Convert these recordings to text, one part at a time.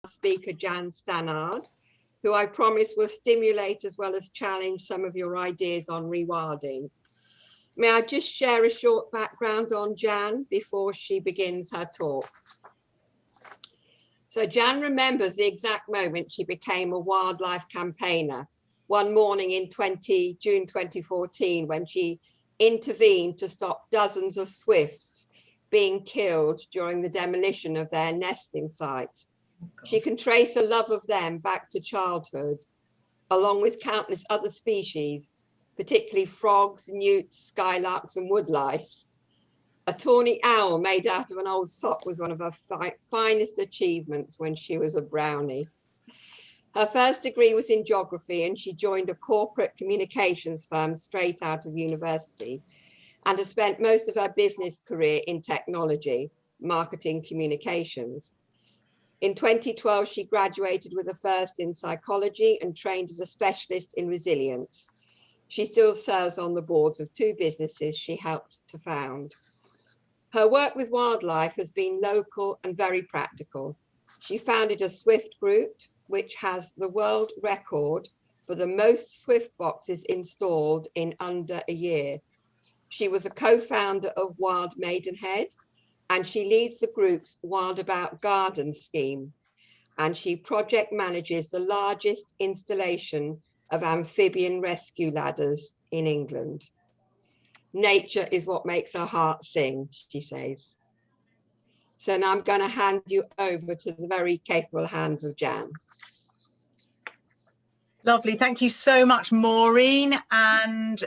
speaker, Jan Stannard, who I promise will stimulate as well as challenge some of your ideas on rewilding. May I just share a short background on Jan before she begins her talk? So Jan remembers the exact moment she became a wildlife campaigner, one morning in June 2014, when she intervened to stop dozens of swifts being killed during the demolition of their nesting site. She can trace a love of them back to childhood, along with countless other species, particularly frogs, newts, skylarks, and woodlice. A tawny owl made out of an old sock was one of her finest achievements when she was a brownie. Her first degree was in geography, and she joined a corporate communications firm straight out of university, and has spent most of her business career in technology, marketing, communications. In 2012, she graduated with a first in psychology and trained as a specialist in resilience. She still serves on the boards of 2 businesses she helped to found. Her work with wildlife has been local and very practical. She founded a Swift group, which has the world record for the most Swift boxes installed in under a year. She was a co-founder of Wild Maidenhead, and she leads the group's Wild About Garden scheme. And she project manages the largest installation of amphibian rescue ladders in England. Nature is what makes our heart sing, she says. So now I'm going to hand you over to the very capable hands of Jan. Lovely, thank you so much, Maureen. And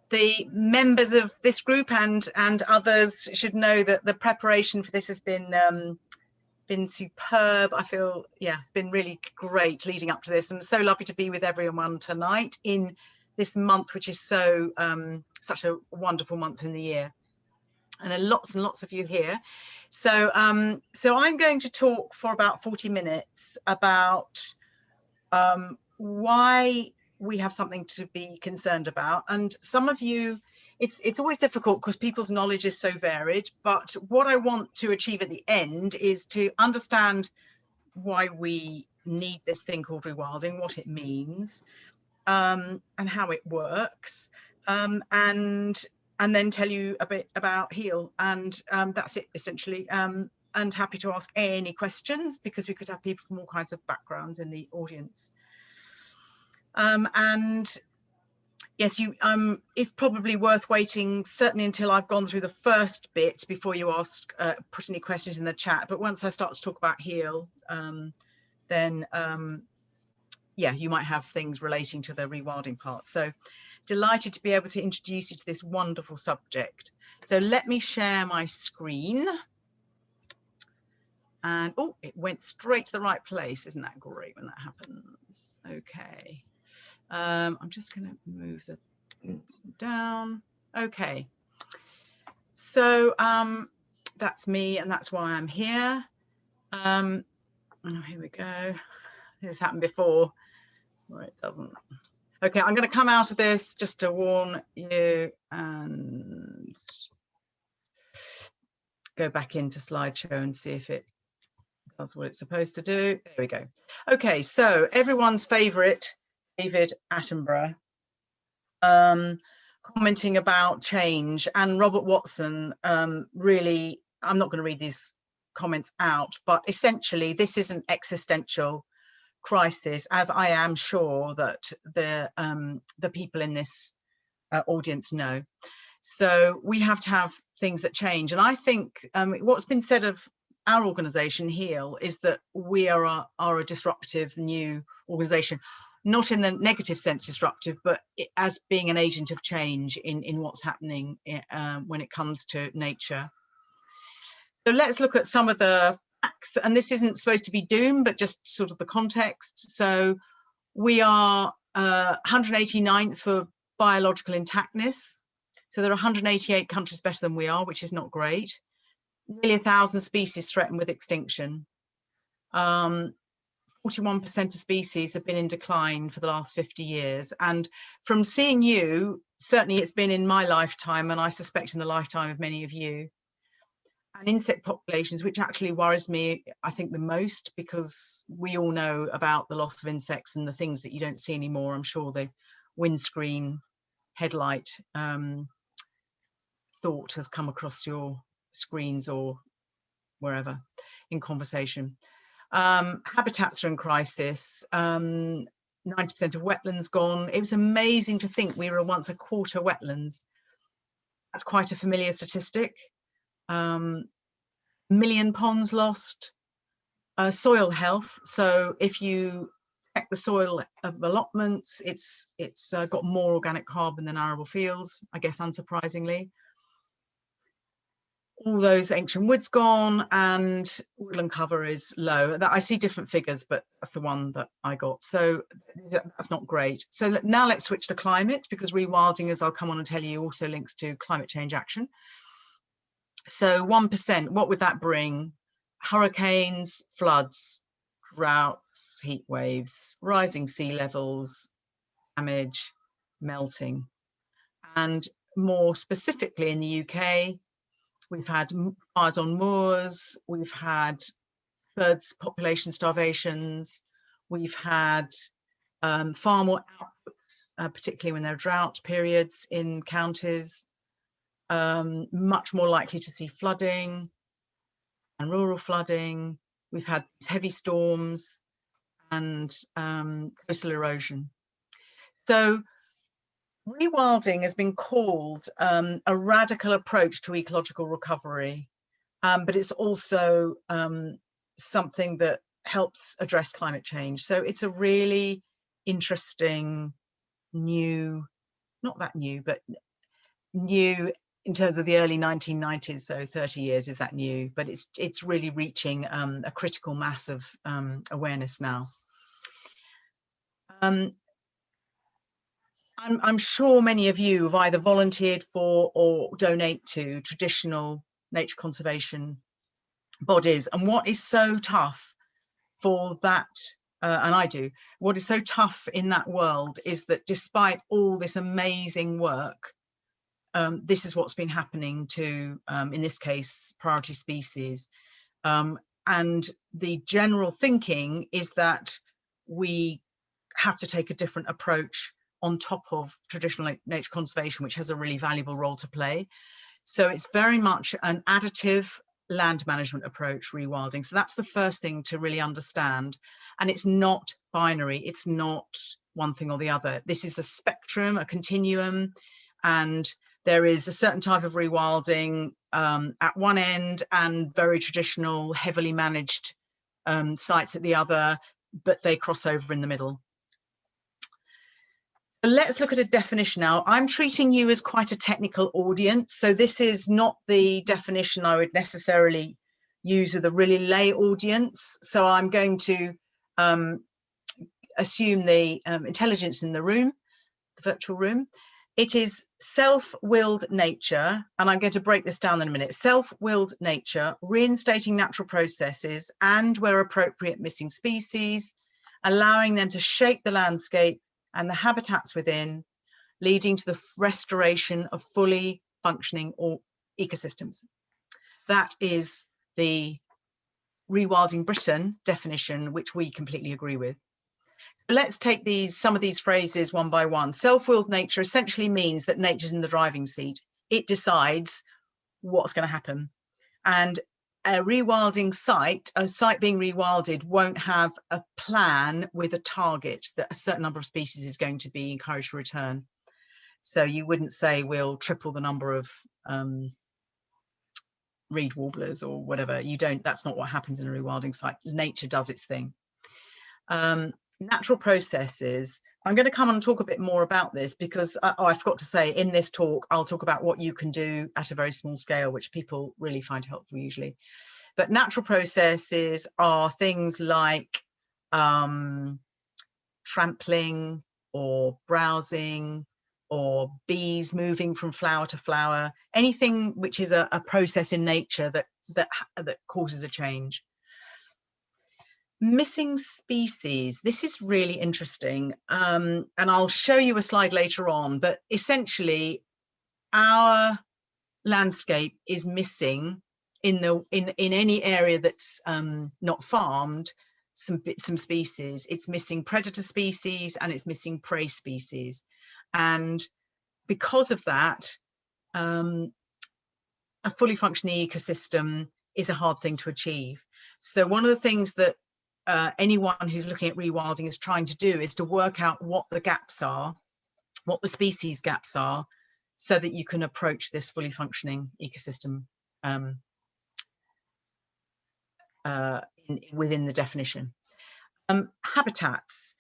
the members of this group and others should know that the preparation for this has been superb. I feel, yeah, it's been really great leading up to this, and so lovely to be with everyone tonight in this month, which is so such a wonderful month in the year, and lots of you here. So so I'm going to talk for about 40 minutes about why we have something to be concerned about. And some of you, it's always difficult because people's knowledge is so varied, but what I want to achieve at the end is to understand why we need this thing called rewilding, what it means, and how it works, and then tell you a bit about HEAL, and that's it essentially. And happy to ask any questions, because we could have people from all kinds of backgrounds in the audience. And yes, it's probably worth waiting certainly until I've gone through the first bit before you ask, put any questions in the chat. But once I start to talk about HEAL, then yeah, you might have things relating to the rewilding part. So delighted to be able to introduce you to this wonderful subject. So let me share my screen. And oh, it went straight to the right place. Isn't that great when that happens? Okay. I'm just going to move the down. Okay. So that's me, and that's why I'm here. Oh, here we go. It's happened before. Well, it doesn't. Okay, I'm going to come out of this just to warn you and go back into slideshow and see if it does what it's supposed to do. There we go. Okay, so everyone's favourite David Attenborough commenting about change, and Robert Watson really, I'm not going to read these comments out, but essentially this is an existential crisis, as I am sure that the people in this audience know. So we have to have things that change, and I think what's been said of our organisation HEAL is that we are a disruptive new organisation, not in the negative sense disruptive, but as being an agent of change in what's happening when it comes to nature. So let's look at some of the facts, and this isn't supposed to be doom, but just sort of the context. So we are 189th for biological intactness. So there are 188 countries better than we are, which is not great. Nearly 1,000 species threatened with extinction. 41% of species have been in decline for the last 50 years. And from seeing you, certainly it's been in my lifetime, and I suspect in the lifetime of many of you. and insect populations, which actually worries me, I think, the most, because we all know about the loss of insects and the things that you don't see anymore. I'm sure the windscreen headlight thought has come across your screens or wherever in conversation. Habitats are in crisis. 90% of wetlands gone. It was amazing to think we were once a quarter wetlands. That's quite a familiar statistic. Million ponds lost. Soil health. So if you check the soil of allotments, it's got more organic carbon than arable fields, I guess, unsurprisingly. All those ancient woods gone, and woodland cover is low. I see different figures, but that's the one that I got. So that's not great. So now let's switch to climate, because rewilding, as I'll come on and tell you, also links to climate change action. So 1%, what would that bring? Hurricanes, floods, droughts, heat waves, rising sea levels, damage, melting. And more specifically in the UK, we've had fires on moors, we've had birds population starvations, we've had far more outputs, particularly when there are drought periods in counties, much more likely to see flooding and rural flooding. We've had these heavy storms and coastal erosion. So rewilding has been called a radical approach to ecological recovery, but it's also something that helps address climate change. So it's a really interesting new, not that new, but new in terms of the early 1990s, so 30 years is that new, but it's really reaching a critical mass of awareness now. I'm sure many of you have either volunteered for or donate to traditional nature conservation bodies. And what is so tough for that, and I do, what is so tough in that world is that despite all this amazing work, this is what's been happening to, in this case, priority species. And the general thinking is that we have to take a different approach on top of traditional nature conservation, which has a really valuable role to play. So it's very much an additive land management approach, rewilding. So that's the first thing to really understand. And it's not binary, it's not one thing or the other. This is a spectrum, a continuum, and there is a certain type of rewilding at one end and very traditional, heavily managed sites at the other, but they cross over in the middle. Let's look at a definition now. I'm treating you as quite a technical audience, so this is not the definition I would necessarily use with a really lay audience. So I'm going to assume the intelligence in the room, the virtual room. It is self-willed nature, and I'm going to break this down in a minute. Self-willed nature, reinstating natural processes and, where appropriate, missing species, allowing them to shape the landscape and the habitats within, leading to the restoration of fully functioning ecosystems. That is the Rewilding Britain definition, which we completely agree with. Let's take some of these phrases one by one. Self-willed nature essentially means that nature's in the driving seat. It decides what's going to happen. And a rewilding site, a site being rewilded, won't have a plan with a target that a certain number of species is going to be encouraged to return. So you wouldn't say we'll triple the number of reed warblers or whatever. You don't, that's not what happens in a rewilding site. Nature does its thing. Natural processes. I'm going to come on and talk a bit more about this because I forgot to say in this talk, I'll talk about what you can do at a very small scale, which people really find helpful usually. But natural processes are things like trampling or browsing or bees moving from flower to flower, anything which is a process in nature that causes a change. Missing species. This is really interesting, and I'll show you a slide later on, but essentially our landscape is missing in any area that's not farmed, some species. It's missing predator species and it's missing prey species, and because of that, a fully functioning ecosystem is a hard thing to achieve. So one of the things that anyone who's looking at rewilding is trying to do is to work out what the gaps are, what the species gaps are, so that you can approach this fully functioning ecosystem within the definition. Habitats.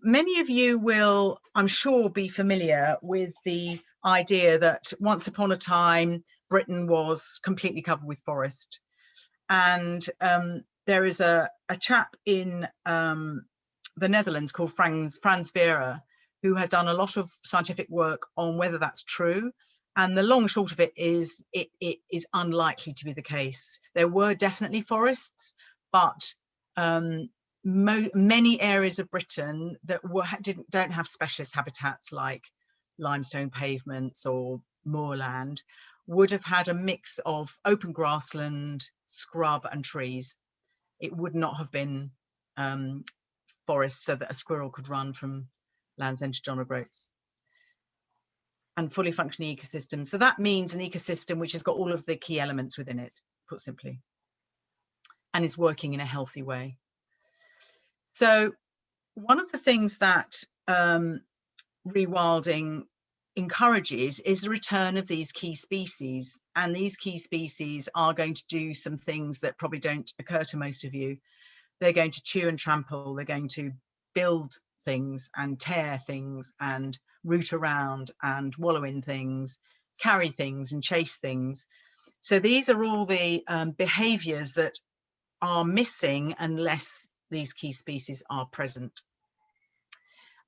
Many of you will, I'm sure, be familiar with the idea that once upon a time, Britain was completely covered with forest. And there is a chap in the Netherlands called Frans Vera, who has done a lot of scientific work on whether that's true. And the long and short of it is, it is unlikely to be the case. There were definitely forests, but many areas of Britain that don't have specialist habitats like limestone pavements or moorland would have had a mix of open grassland, scrub and trees. It would not have been forests so that a squirrel could run from Land's End to John O'Groats. And fully functioning ecosystem. So that means an ecosystem which has got all of the key elements within it, put simply, and is working in a healthy way. So one of the things that rewilding encourages is the return of these key species. And these key species are going to do some things that probably don't occur to most of you. They're going to chew and trample, they're going to build things and tear things and root around and wallow in things, carry things and chase things. So these are all the behaviors that are missing unless these key species are present.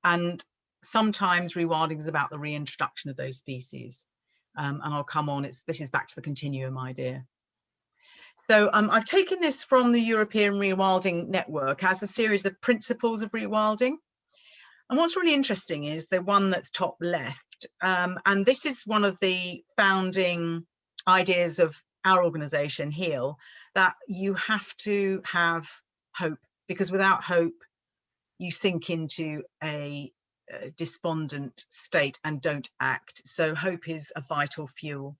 And sometimes rewilding is about the reintroduction of those species. And I'll come on, this is back to the continuum idea. So I've taken this from the European Rewilding Network as a series of principles of rewilding. And what's really interesting is the one that's top left. And this is one of the founding ideas of our organisation, HEAL, that you have to have hope, because without hope, you sink into a despondent state and don't act. So hope is a vital fuel.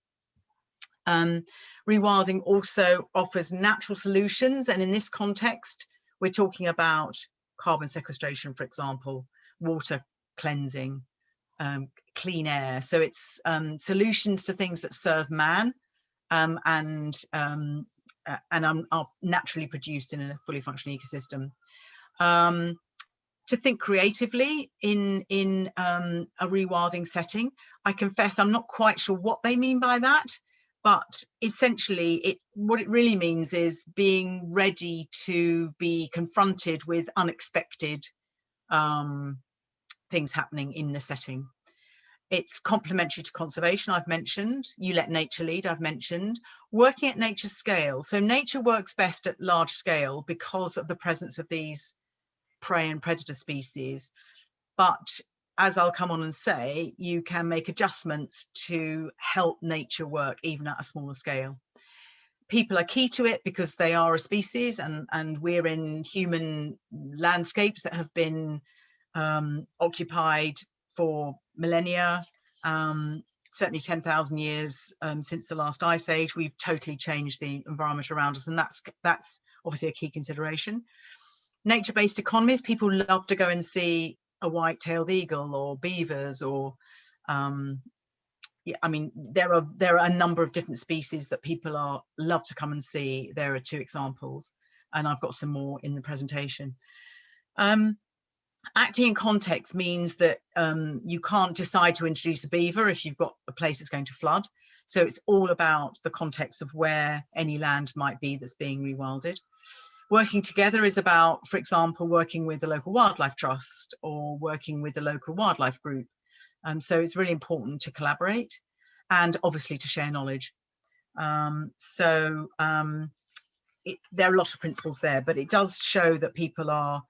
Rewilding also offers natural solutions. And in this context, we're talking about carbon sequestration, for example, water cleansing, clean air. So it's solutions to things that serve man and are naturally produced in a fully functioning ecosystem. To think creatively in a rewilding setting. I confess I'm not quite sure what they mean by that, but essentially what it really means is being ready to be confronted with unexpected things happening in the setting. It's complementary to conservation, I've mentioned. You let nature lead, I've mentioned. Working at nature scale. So nature works best at large scale because of the presence of these prey and predator species. But as I'll come on and say, you can make adjustments to help nature work even at a smaller scale. People are key to it because they are a species, and we're in human landscapes that have been occupied for millennia, certainly 10,000 years since the last ice age. We've totally changed the environment around us, and that's obviously a key consideration. Nature-based economies, people love to go and see a white-tailed eagle or beavers, or yeah, I mean, there are a number of different species that people love to come and see. There are 2 examples, and I've got some more in the presentation. Acting in context means that you can't decide to introduce a beaver if you've got a place that's going to flood. So it's all about the context of where any land might be that's being rewilded. Working together is about, for example, working with the local wildlife trust or working with the local wildlife group. So it's really important to collaborate and obviously to share knowledge. There are a lot of principles there, but it does show that people are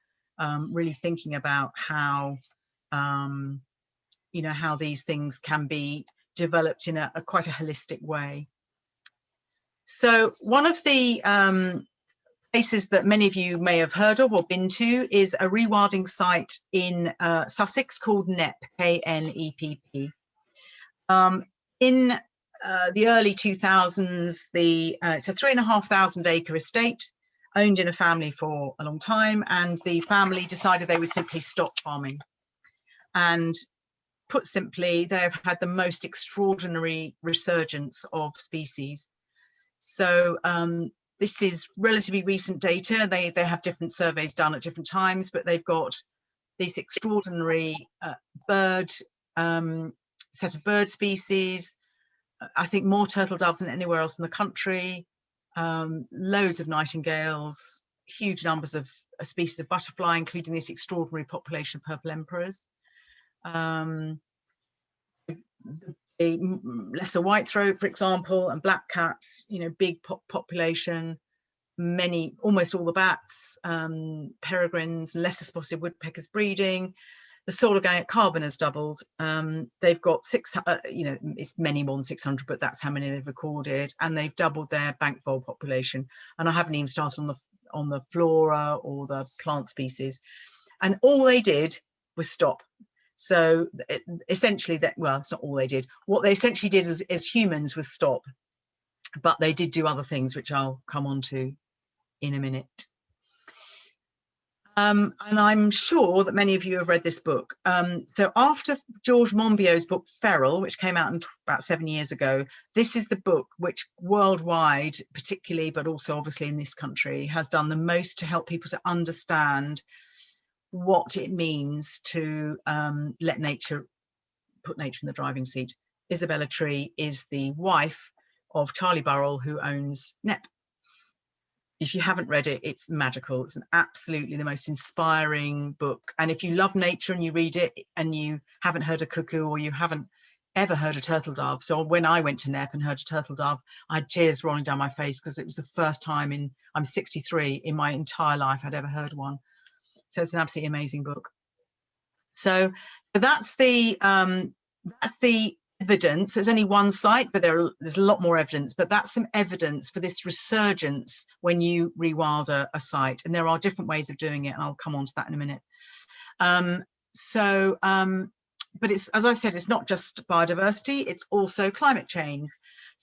really thinking about how, how these things can be developed in quite a holistic way. So one of the places that many of you may have heard of or been to is a rewilding site in Sussex called KNEPP, K-N-E-P-P. In the early 2000s, it's a 3,500 acre estate owned in a family for a long time, and the family decided they would simply stop farming. And put simply, they've had the most extraordinary resurgence of species. So this is relatively recent data. They have different surveys done at different times, but they've got this extraordinary set of bird species. I think more turtle doves than anywhere else in the country. Loads of nightingales, huge numbers of species of butterfly, including this extraordinary population of purple emperors. A lesser whitethroat, for example, and blackcaps, you know, big population, almost all the bats, peregrines, lesser spotted woodpeckers breeding. The soil organic carbon has doubled. They've got it's many more than 600, but that's how many they've recorded, and they've doubled their bank vole population. And I haven't even started on the flora or the plant species. And all they did was stop. So essentially, well, it's not all they did. What they essentially did as humans was stop, but they did do other things, which I'll come on to in a minute. And I'm sure that many of you have read this book. So after George Monbiot's book Feral, which came out about 7 years ago, this is the book which worldwide, particularly, but also obviously in this country, has done the most to help people to understand what it means to put nature in the driving seat. Isabella Tree is the wife of Charlie Burrell, who owns KNEPP. If you haven't read it, it's magical. It's absolutely the most inspiring book. And if you love nature and you read it and you haven't heard a cuckoo or you haven't ever heard a turtle dove. So when I went to KNEPP and heard a turtle dove, I had tears rolling down my face because it was the first time I'm 63, in my entire life I'd ever heard one. So it's an absolutely amazing book. So that's the evidence. There's only one site, but there's a lot more evidence, but that's some evidence for this resurgence when you rewild a site. And there are different ways of doing it, and I'll come on to that in a minute. But it's, as I said, it's not just biodiversity, it's also climate change.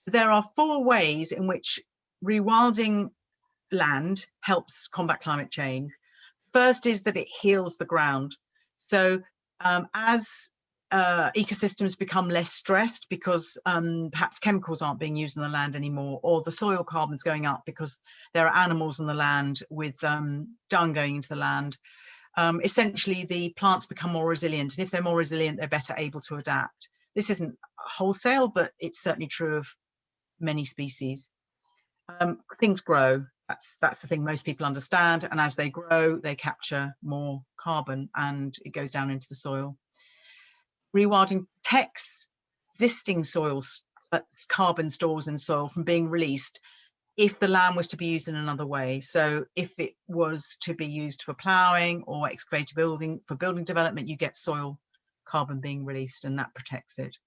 There are 4 ways in which rewilding land helps combat climate change. First is that it heals the ground. So as ecosystems become less stressed because perhaps chemicals aren't being used on the land anymore, or the soil carbon's going up because there are animals on the land with dung going into the land, essentially the plants become more resilient. And if they're more resilient, they're better able to adapt. This isn't wholesale, but it's certainly true of many species. Things grow. That's the thing most people understand, and as they grow they capture more carbon and it goes down into the soil. Rewilding protects existing soils, carbon stores in soil from being released if the land was to be used in another way. So if it was to be used for ploughing or excavated building for building development, you get soil carbon being released, and that protects it.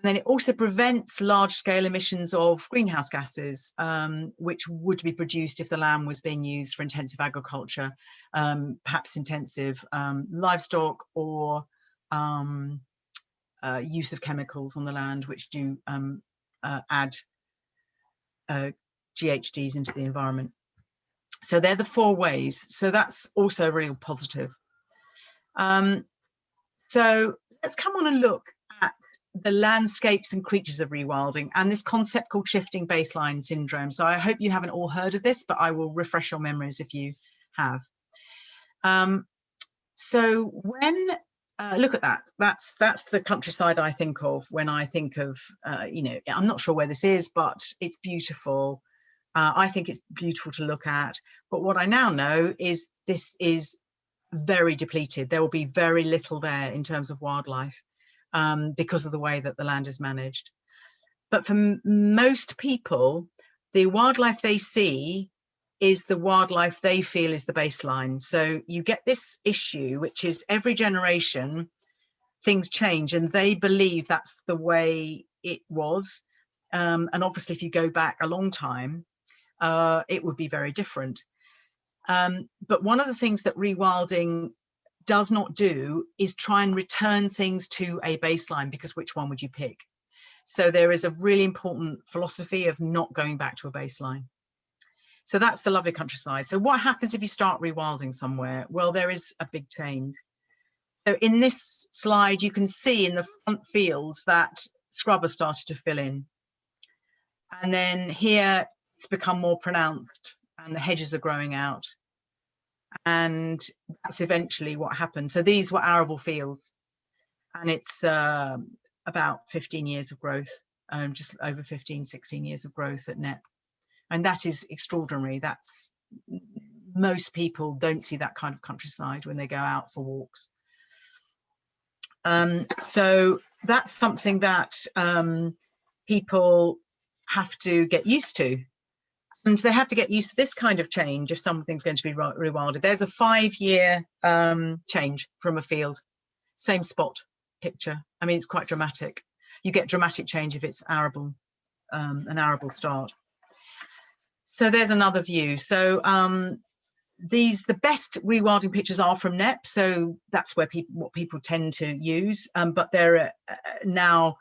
And then it also prevents large-scale emissions of greenhouse gases, which would be produced if the land was being used for intensive agriculture, perhaps intensive livestock, or use of chemicals on the land, which do add GHGs into the environment. So they're the 4 ways. So that's also really positive. So let's come on and look at the landscapes and creatures of rewilding and this concept called shifting baseline syndrome. So I hope you haven't all heard of this, but I will refresh your memories if you have. So when look at that, that's the countryside I think of when I think of I'm not sure where this is, but it's beautiful. I think it's beautiful to look at, but what I now know is this is very depleted. There will be very little there in terms of wildlife because of the way that the land is managed. But for most people, the wildlife they see is the wildlife they feel is the baseline. So you get this issue, which is every generation things change and they believe that's the way it was. And obviously, if you go back a long time, it would be very different. But one of the things that rewilding does not do is try and return things to a baseline, because which one would you pick? So there is a really important philosophy of not going back to a baseline. So that's the lovely countryside. So what happens if you start rewilding somewhere? Well, there is a big change. So in this slide, you can see in the front fields that scrub has started to fill in. And then here it's become more pronounced and the hedges are growing out. And that's eventually what happened. So these were arable fields, and it's about 15 years of growth, just over 15, 16 years of growth at NEP. And that is extraordinary. That's, most people don't see that kind of countryside when they go out for walks. So that's something that people have to get used to. And they have to get used to this kind of change if something's going to be rewilded. There's a 5-year change from a field, same spot picture. I mean, it's quite dramatic. You get dramatic change if it's arable, an arable start. So there's another view. So the best rewilding pictures are from NEP. So that's where what people tend to use. But there are now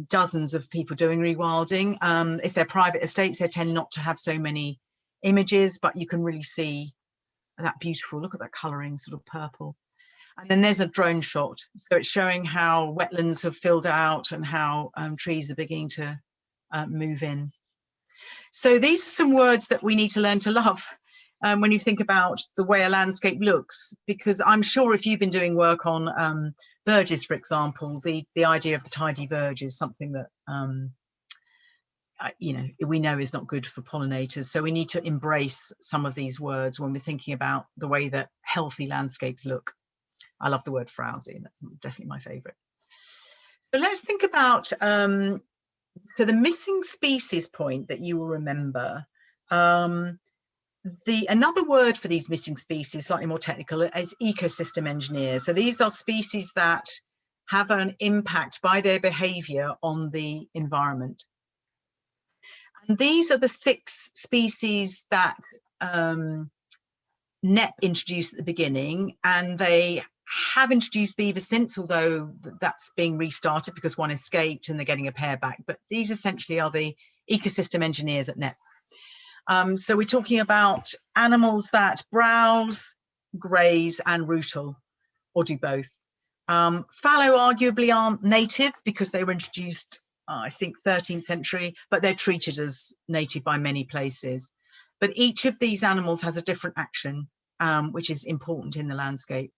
dozens of people doing rewilding. If they're private estates, they tend not to have so many images, but you can really see that beautiful, look at that colouring, sort of purple. And then there's a drone shot. So it's showing how wetlands have filled out and how trees are beginning to move in. So these are some words that we need to learn to love when you think about the way a landscape looks, because I'm sure if you've been doing work on verges, for example, the idea of the tidy verge is something that you know, we know is not good for pollinators. So we need to embrace some of these words when we're thinking about the way that healthy landscapes look. I love the word frowsy. That's definitely my favourite. So let's think about so the missing species point that you will remember. Another word for these missing species, slightly more technical, is ecosystem engineers. So these are species that have an impact by their behaviour on the environment. And these are the 6 species that NEP introduced at the beginning, and they have introduced beaver since, although that's being restarted because one escaped and they're getting a pair back. But these essentially are the ecosystem engineers at NEP. So we're talking about animals that browse, graze and rootle, or do both. Fallow arguably aren't native because they were introduced, I think, 13th century, but they're treated as native by many places. But each of these animals has a different action, which is important in the landscape.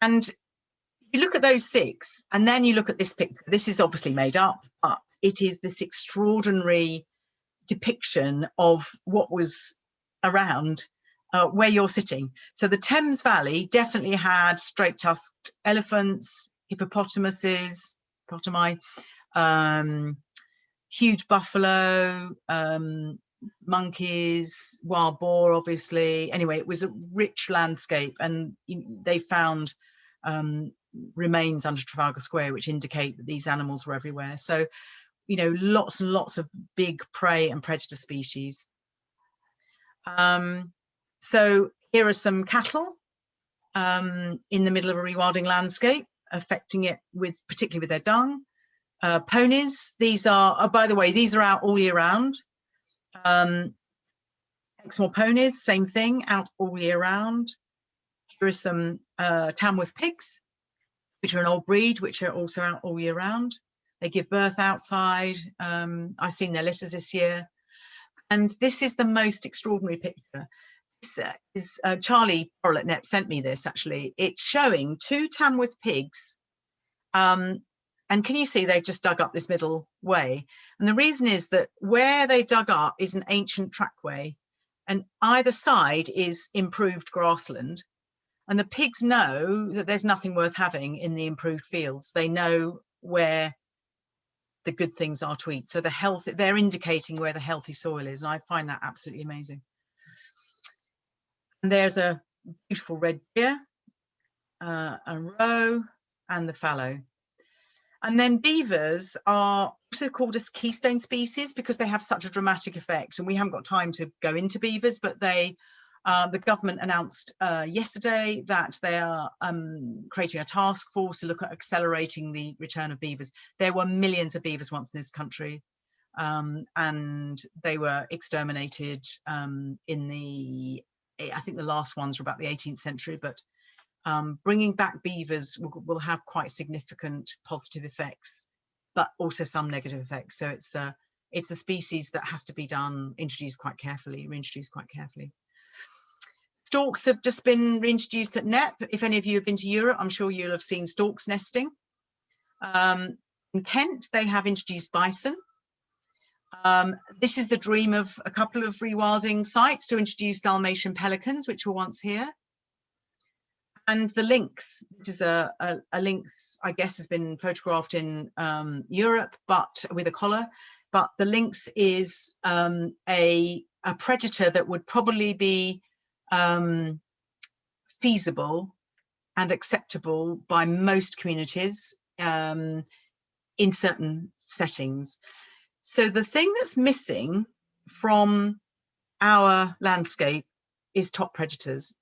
And you look at those 6, and then you look at this picture. This is obviously made up, but it is this extraordinary depiction of what was around where you're sitting. So the Thames Valley definitely had straight-tusked elephants, hippopotamuses, huge buffalo, monkeys, wild boar, obviously. Anyway, it was a rich landscape, and they found remains under Trafalgar Square, which indicate that these animals were everywhere. So, you know, lots and lots of big prey and predator species. So here are some cattle in the middle of a rewilding landscape, affecting it particularly with their dung. Ponies, these are, oh, by the way, these are out all year round. Exmoor ponies, same thing, out all year round. Here are some Tamworth pigs, which are an old breed, which are also out all year round. They give birth outside. I've seen their litters this year. And this is the most extraordinary picture. This is Charlie Borrell at NEP sent me this, actually. It's showing 2 Tamworth pigs. And can you see they've just dug up this middle way? And the reason is that where they dug up is an ancient trackway, and either side is improved grassland. And the pigs know that there's nothing worth having in the improved fields. They know where the good things are to eat. So they're indicating where the healthy soil is. And I find that absolutely amazing. And there's a beautiful red deer, a roe, and the fallow. And then beavers are also called as keystone species because they have such a dramatic effect. And we haven't got time to go into beavers, but they, the government announced yesterday that they are creating a task force to look at accelerating the return of beavers. There were millions of beavers once in this country, and they were exterminated in the, I think the last ones were about the 18th century, but bringing back beavers will have quite significant positive effects, but also some negative effects. So it's a species that has to be reintroduced quite carefully. Storks have just been reintroduced at Knepp. If any of you have been to Europe, I'm sure you'll have seen storks nesting. In Kent, they have introduced bison. This is the dream of a couple of rewilding sites to introduce Dalmatian pelicans, which were once here. And the lynx, which is a lynx, I guess, has been photographed in Europe, but with a collar. But the lynx is a predator that would probably be feasible and acceptable by most communities in certain settings. So the thing that's missing from our landscape is top predators.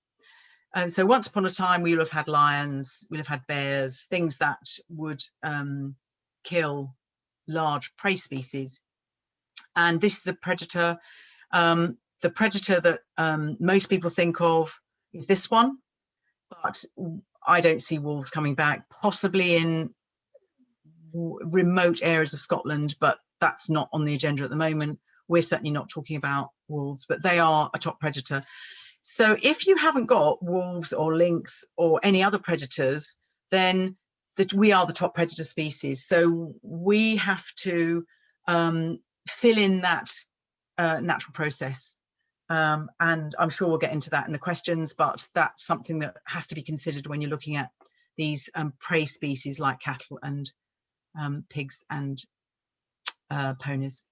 So once upon a time, we would have had lions, we'd have had bears, things that would kill large prey species. And this is a predator. The predator that most people think of is this one, but I don't see wolves coming back, possibly in remote areas of Scotland, but that's not on the agenda at the moment. We're certainly not talking about wolves, but they are a top predator. So if you haven't got wolves or lynx or any other predators, then we are the top predator species. So we have to fill in that natural process. And I'm sure we'll get into that in the questions, but that's something that has to be considered when you're looking at these prey species like cattle and pigs and ponies.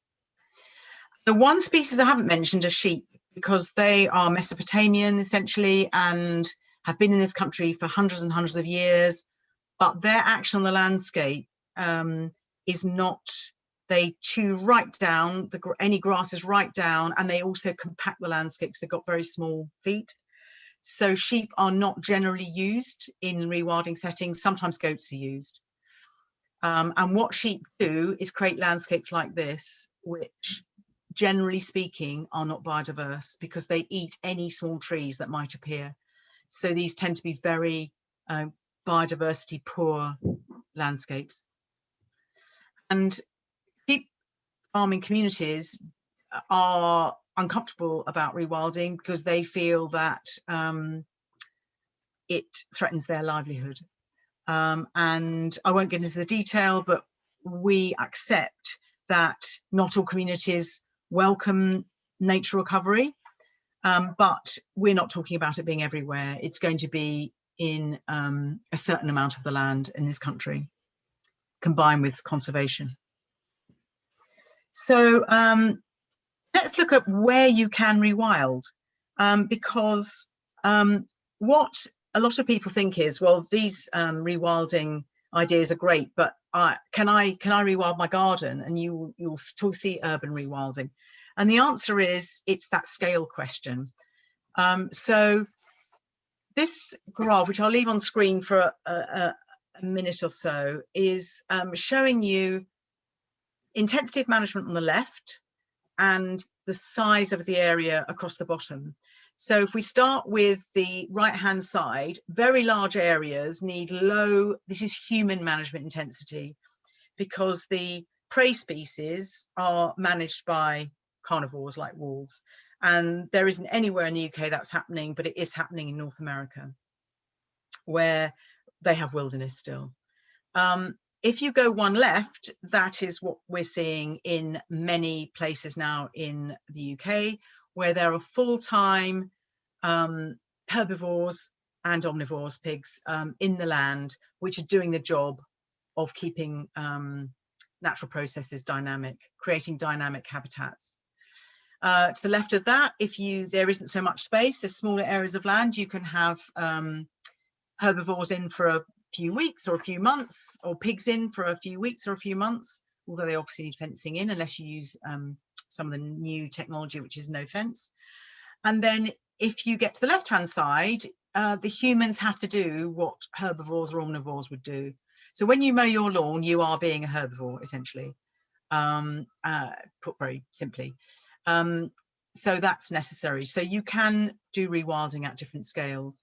The one species I haven't mentioned are sheep, because they are Mesopotamian essentially and have been in this country for hundreds and hundreds of years, but their action on the landscape is not, they chew right down, any grasses right down, and they also compact the landscape because they've got very small feet. So sheep are not generally used in rewilding settings. Sometimes goats are used. And what sheep do is create landscapes like this, which generally speaking are not biodiverse because they eat any small trees that might appear. So these tend to be very biodiversity poor landscapes. And sheep farming communities are uncomfortable about rewilding because they feel that it threatens their livelihood. And I won't get into the detail, but we accept that not all communities welcome nature recovery, but we're not talking about it being everywhere. It's going to be in a certain amount of the land in this country, combined with conservation. So let's look at where you can rewild, because what a lot of people think is, well, these rewilding ideas are great, but can I rewild my garden? And you'll still see urban rewilding. And the answer is, it's that scale question. So this graph, which I'll leave on screen for a minute or so, is showing you intensity of management on the left and the size of the area across the bottom. So if we start with the right-hand side, very large areas need low, this is human management intensity, because the prey species are managed by carnivores like wolves. And there isn't anywhere in the UK that's happening, but it is happening in North America, where they have wilderness still. If you go one left, that is what we're seeing in many places now in the UK, where there are full-time herbivores and omnivores, pigs, in the land, which are doing the job of keeping natural processes dynamic, creating dynamic habitats. To the left of that, there isn't so much space, there's smaller areas of land, you can have herbivores in for a few weeks or a few months, or pigs in for a few weeks or a few months, although they obviously need fencing in unless you use some of the new technology, which is no fence. And then if you get to the left-hand side, the humans have to do what herbivores or omnivores would do. So when you mow your lawn, you are being a herbivore, essentially, put very simply. So that's necessary. So you can do rewilding at different scales.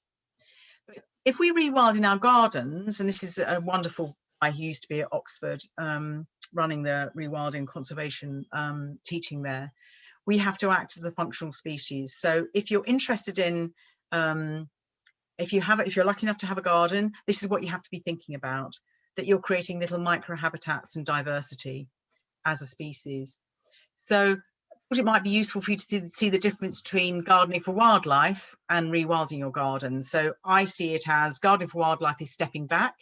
But if we rewild in our gardens, and this is a wonderful guy who used to be at Oxford, running the rewilding conservation teaching there, we have to act as a functional species. So if you're interested in, if you're lucky enough to have a garden, this is what you have to be thinking about, that you're creating little micro habitats and diversity as a species. So it might be useful for you to see the difference between gardening for wildlife and rewilding your garden. So I see it as gardening for wildlife is stepping back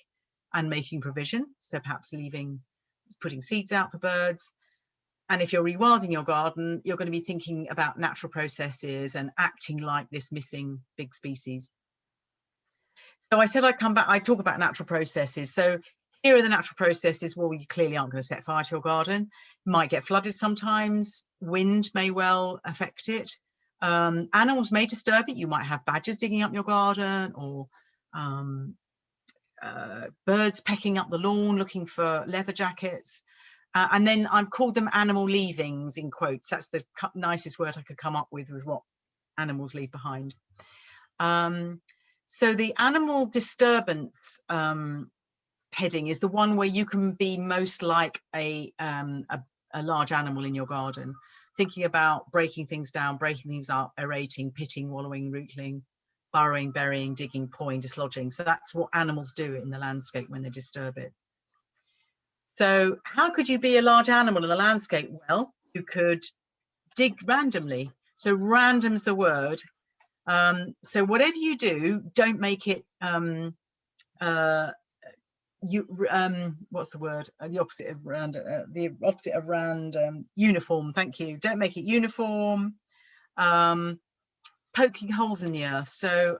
and making provision. So perhaps putting seeds out for birds. And if you're rewilding your garden, you're going to be thinking about natural processes and acting like this missing big species. So I said I'd come back, I talk about natural processes. So here are the natural processes. Well, you clearly aren't going to set fire to your garden. It might get flooded sometimes. Wind may well affect it. Animals may disturb it. You might have badgers digging up your garden, or birds pecking up the lawn looking for leather jackets. And then I've called them animal leavings in quotes. That's the nicest word I could come up with what animals leave behind. So the animal disturbance heading is the one where you can be most like a large animal in your garden, thinking about breaking things down, breaking things up, aerating, pitting, wallowing, rootling, burrowing, burying, digging, pawing, dislodging. So that's what animals do in the landscape when they disturb it. So how could you be a large animal in the landscape? Well, you could dig randomly. So random's the word. So whatever you do, don't make it what's the word? The opposite of random. The opposite of random. Uniform. Thank you. Don't make it uniform. Poking holes in the earth. So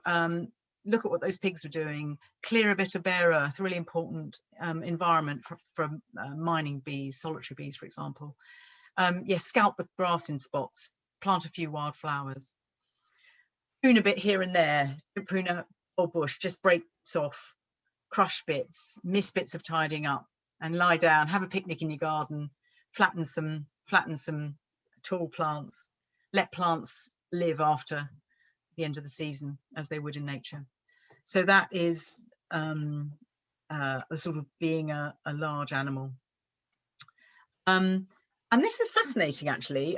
look at what those pigs were doing. Clear a bit of bare earth. Really important environment for mining bees, solitary bees, for example. Yes, scalp the grass in spots. Plant a few wildflowers. Prune a bit here and there. Don't prune a whole bush. Just break bits off. Crush bits, miss bits of tidying up, and lie down, have a picnic in your garden, flatten some tall plants, let plants live after the end of the season as they would in nature. So that is the sort of being a large animal. And this is fascinating, actually.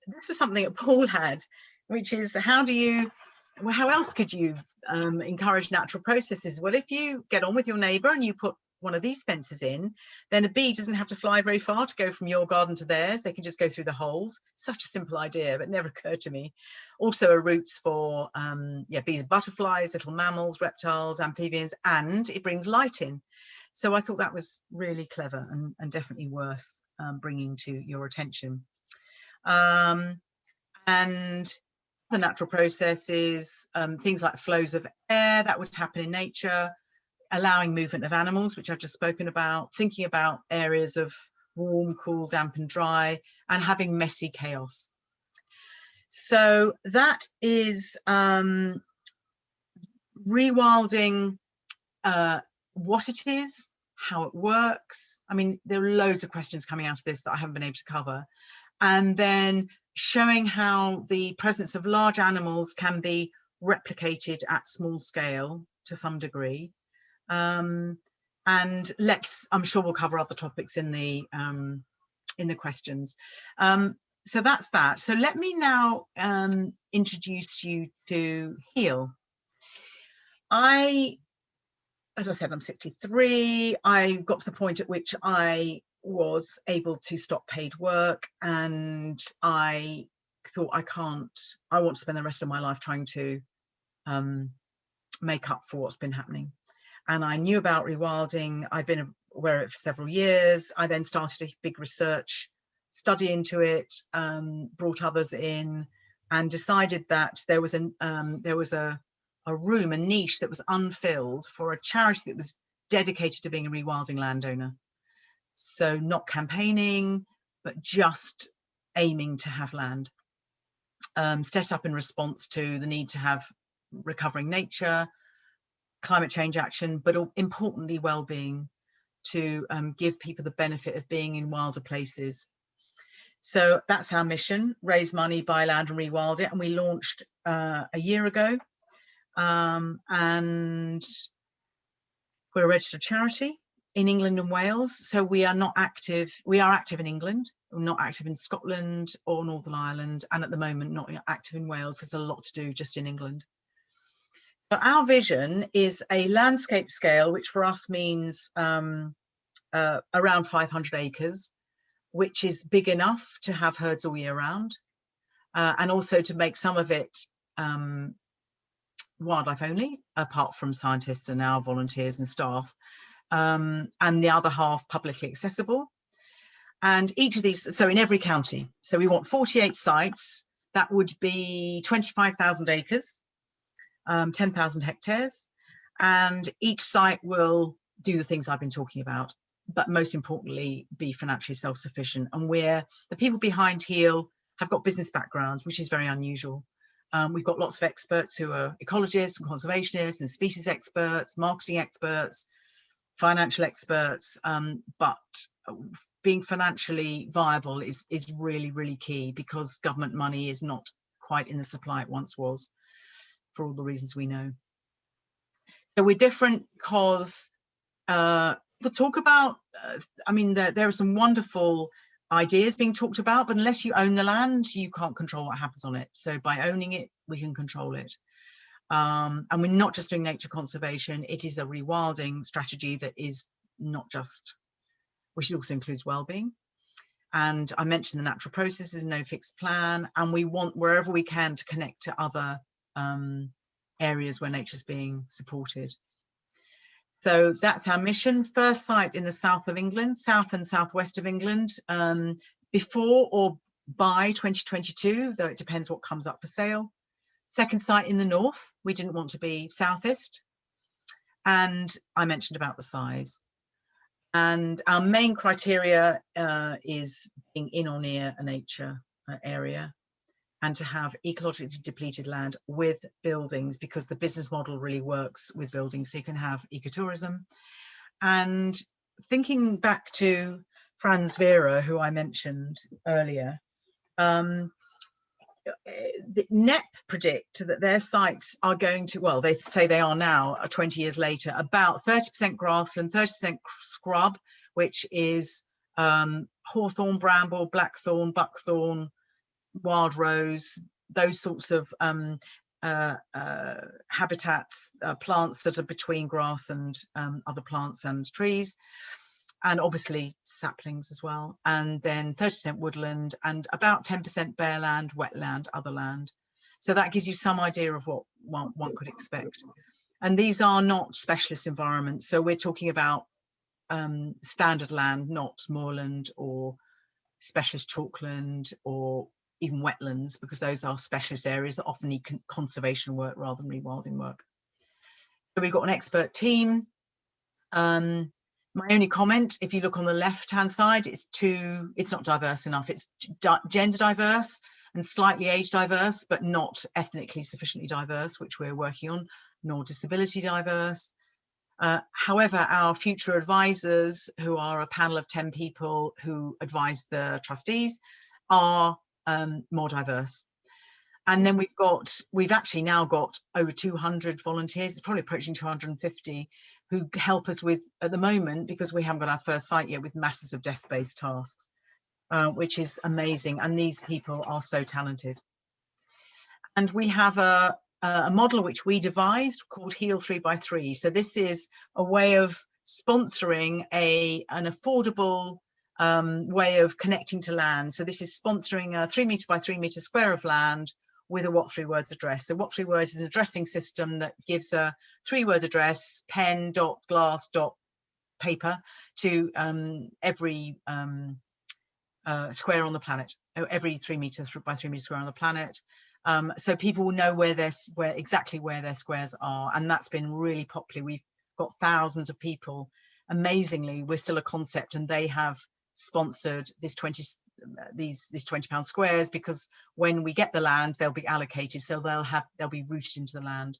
This was something that Paul had, which is how else could you encourage natural processes? Well, if you get on with your neighbour and you put one of these fences in, then a bee doesn't have to fly very far to go from your garden to theirs. They can just go through the holes. Such a simple idea, but never occurred to me. Also a routes for bees and butterflies, little mammals, reptiles, amphibians, and it brings light in. So I thought that was really clever and definitely worth bringing to your attention. And the natural processes, things like flows of air that would happen in nature, allowing movement of animals, which I've just spoken about, thinking about areas of warm, cool, damp and dry, and having messy chaos. So that is rewilding, what it is, how it works. I mean, there are loads of questions coming out of this that I haven't been able to cover. And then showing how the presence of large animals can be replicated at small scale to some degree. And I'm sure we'll cover other topics in the questions. So that's that. So let me now introduce you to Heal. As I said, I'm 63. I got to the point at which I was able to stop paid work, and I thought I want to spend the rest of my life trying to make up for what's been happening. And I knew about rewilding. I'd been aware of it for several years. I then started a big research study into it, brought others in, and decided that there was a room, a niche that was unfilled for a charity that was dedicated to being a rewilding landowner. So not campaigning, but just aiming to have land. Set up in response to the need to have recovering nature, climate change action, but importantly well-being, to give people the benefit of being in wilder places. So that's our mission: raise money, buy land and rewild it. And we launched a year ago, and we're a registered charity in England and Wales. So we are not active. We are active in England. We're not active in Scotland or Northern Ireland, and at the moment not active in Wales. There's a lot to do just in England. But our vision is a landscape scale, which for us means around 500 acres, which is big enough to have herds all year round, and also to make some of it wildlife only, apart from scientists and our volunteers and staff, and the other half publicly accessible. And each of these, so in every county, so we want 48 sites. That would be 25,000 acres, 10,000 hectares, and each site will do the things I've been talking about, but most importantly be financially self-sufficient. And the people behind HEAL have got business backgrounds, which is very unusual. We've got lots of experts who are ecologists and conservationists and species experts, marketing experts, financial experts, but being financially viable is really, really key, because government money is not quite in the supply it once was, for all the reasons we know. So we're different because we'll talk about, I mean, there are some wonderful ideas being talked about, but unless you own the land, you can't control what happens on it. So by owning it, we can control it. And we're not just doing nature conservation, it is a rewilding strategy that is not just, which also includes well-being. And I mentioned the natural processes, no fixed plan, and we want wherever we can to connect to other areas where nature's being supported. So that's our mission. First site in the south of England, south and southwest of England, before or by 2022, though it depends what comes up for sale. Second site in the north, we didn't want to be southeast. And I mentioned about the size. And our main criteria is being in or near a nature area, and to have ecologically depleted land with buildings, because the business model really works with buildings. So you can have ecotourism. And thinking back to Franz Vera, who I mentioned earlier, the NEP predict that their sites are going to, well, they say they are now, 20 years later, about 30% grassland, 30% scrub, which is hawthorn, bramble, blackthorn, buckthorn, wild rose, those sorts of habitats, plants that are between grass and other plants and trees, and obviously saplings as well. And then 30% woodland and about 10% bare land, wetland, other land. So that gives you some idea of what one could expect. And these are not specialist environments. So we're talking about standard land, not moorland or specialist chalkland or even wetlands, because those are specialist areas that often need conservation work rather than rewilding work. So we've got an expert team. My only comment, if you look on the left-hand side, it's not diverse enough. It's gender diverse and slightly age diverse, but not ethnically sufficiently diverse, which we're working on, nor disability diverse. However, our future advisors, who are a panel of 10 people who advise the trustees, are more diverse. And then we've actually now got over 200 volunteers, it's probably approaching 250, who help us with, at the moment, because we haven't got our first site yet, with masses of desk-based tasks, which is amazing. And these people are so talented. And we have a model which we devised called HEAL 3x3. So this is a way of sponsoring an affordable way of connecting to land. So this is sponsoring a 3 metre by 3 metre square of land with a What 3 Words address. So What 3 Words is an addressing system that gives a 3-word address, pen, dot, glass, dot, paper, to every square on the planet, every 3 metre by 3 metre square on the planet. So people will know exactly where their squares are, and that's been really popular. We've got thousands of people amazingly, we're still a concept, and they have sponsored this these £20 squares, because when we get the land, they'll be allocated, so they'll be rooted into the land.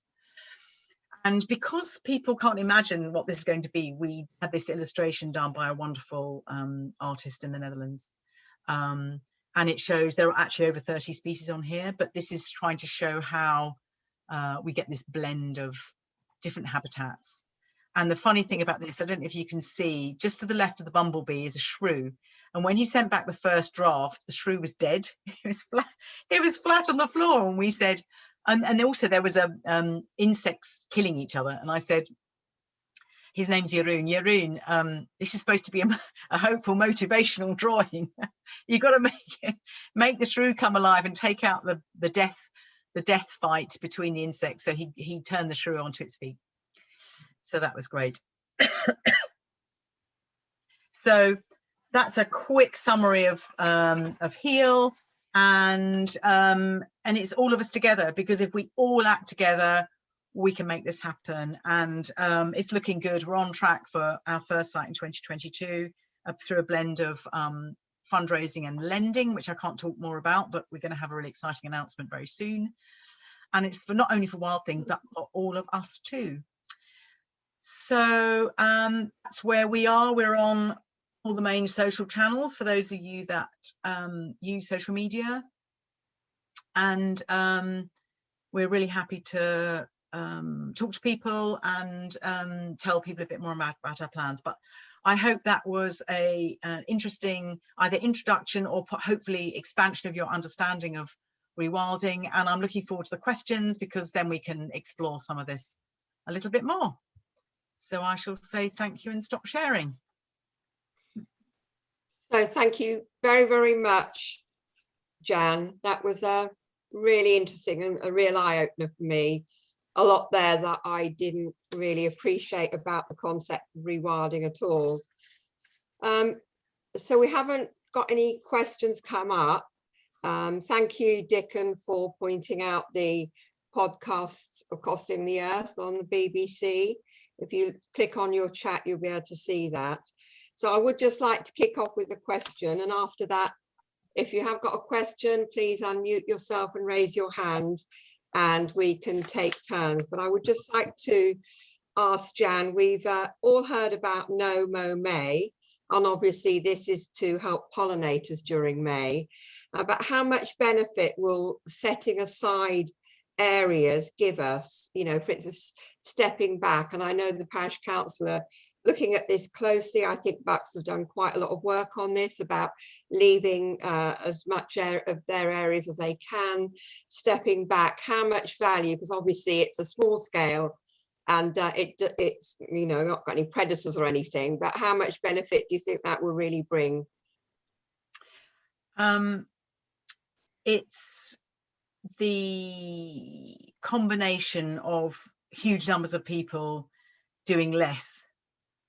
And because people can't imagine what this is going to be, we had this illustration done by a wonderful artist in the Netherlands. And it shows there are actually over 30 species on here, but this is trying to show how we get this blend of different habitats. And the funny thing about this, I don't know if you can see, just to the left of the bumblebee is a shrew. And when he sent back the first draft, the shrew was dead. It was flat on the floor. And we said, and also there was insects killing each other. And I said, his name's Jeroen. Jeroen, this is supposed to be a hopeful, motivational drawing. You've got to make the shrew come alive and take out the death fight between the insects. So he turned the shrew onto its feet. So that was great. So that's a quick summary of HEAL, and it's all of us together, because if we all act together, we can make this happen. And it's looking good. We're on track for our first site in 2022 through a blend of fundraising and lending, which I can't talk more about, but we're going to have a really exciting announcement very soon. And it's for not only for Wild Things, but for all of us too. So that's where we are. We're on all the main social channels for those of you that use social media. And we're really happy to talk to people and tell people a bit more about our plans. But I hope that was an interesting either introduction or hopefully expansion of your understanding of rewilding. And I'm looking forward to the questions, because then we can explore some of this a little bit more. So I shall say thank you and stop sharing. So thank you very, very much, Jan. That was really interesting and a real eye-opener for me. A lot there that I didn't really appreciate about the concept of rewilding at all. So we haven't got any questions come up. Thank you, Dickon, for pointing out the podcasts of Costing the Earth on the BBC. If you click on your chat, you'll be able to see that. So I would just like to kick off with a question. And after that, if you have got a question, please unmute yourself and raise your hand and we can take turns. But I would just like to ask Jan, we've all heard about No Mow May, and obviously this is to help pollinators during May. But how much benefit will setting aside areas give us, you know, for instance, stepping back? And I know the parish councillor looking at this closely. I think Bucks have done quite a lot of work on this about leaving as much of their areas as they can, stepping back. How much value? Because obviously it's a small scale and it's, you know, not got any predators or anything, but how much benefit do you think that will really bring? It's the combination of huge numbers of people doing less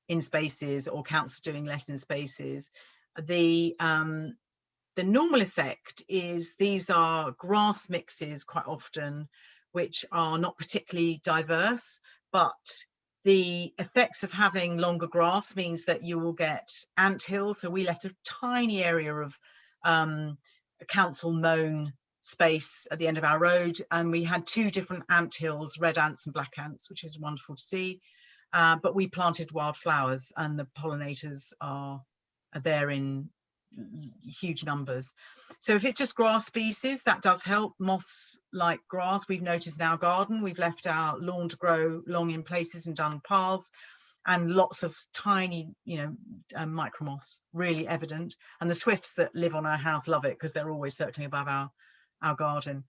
in spaces, or councils doing less in spaces. The normal effect is these are grass mixes quite often, which are not particularly diverse, but the effects of having longer grass means that you will get ant hills. So we left a tiny area of council mown space at the end of our road, and we had 2 different ant hills, red ants and black ants, which is wonderful to see. But we planted wildflowers, and the pollinators are there in huge numbers. So if it's just grass species, that does help. Moths like grass. We've noticed in our garden, we've left our lawn to grow long in places and done paths, and lots of tiny, you know, micro moths, really evident. And the swifts that live on our house love it, because they're always circling above our garden.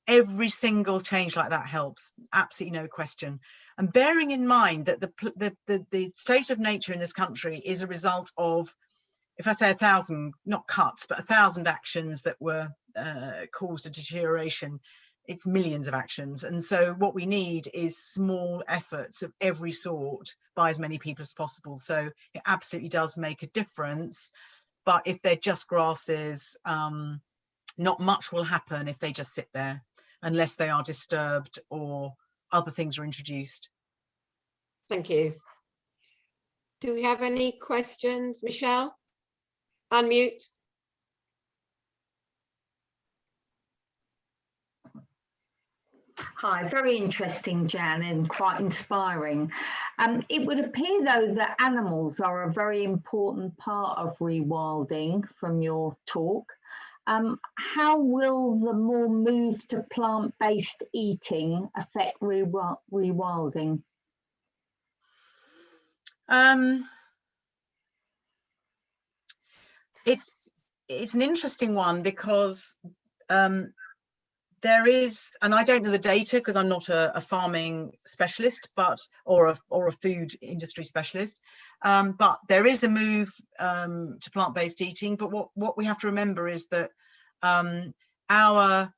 Every single change like that helps, absolutely no question. And bearing in mind that the state of nature in this country is a result of, if I say 1,000, not cuts, but 1,000 actions that were caused a deterioration, it's millions of actions. And so what we need is small efforts of every sort by as many people as possible. So it absolutely does make a difference. But if they're just grasses, not much will happen if they just sit there, unless they are disturbed or other things are introduced. Thank you. Do we have any questions? Michelle? Unmute. Hi, very interesting, Jan, and quite inspiring. It would appear, though, that animals are a very important part of rewilding from your talk. How will the more move to plant-based eating affect rewilding? It's an interesting one because there is, and I don't know the data because I'm not a farming specialist, or a food industry specialist, but there is a move to plant-based eating. But what we have to remember is that our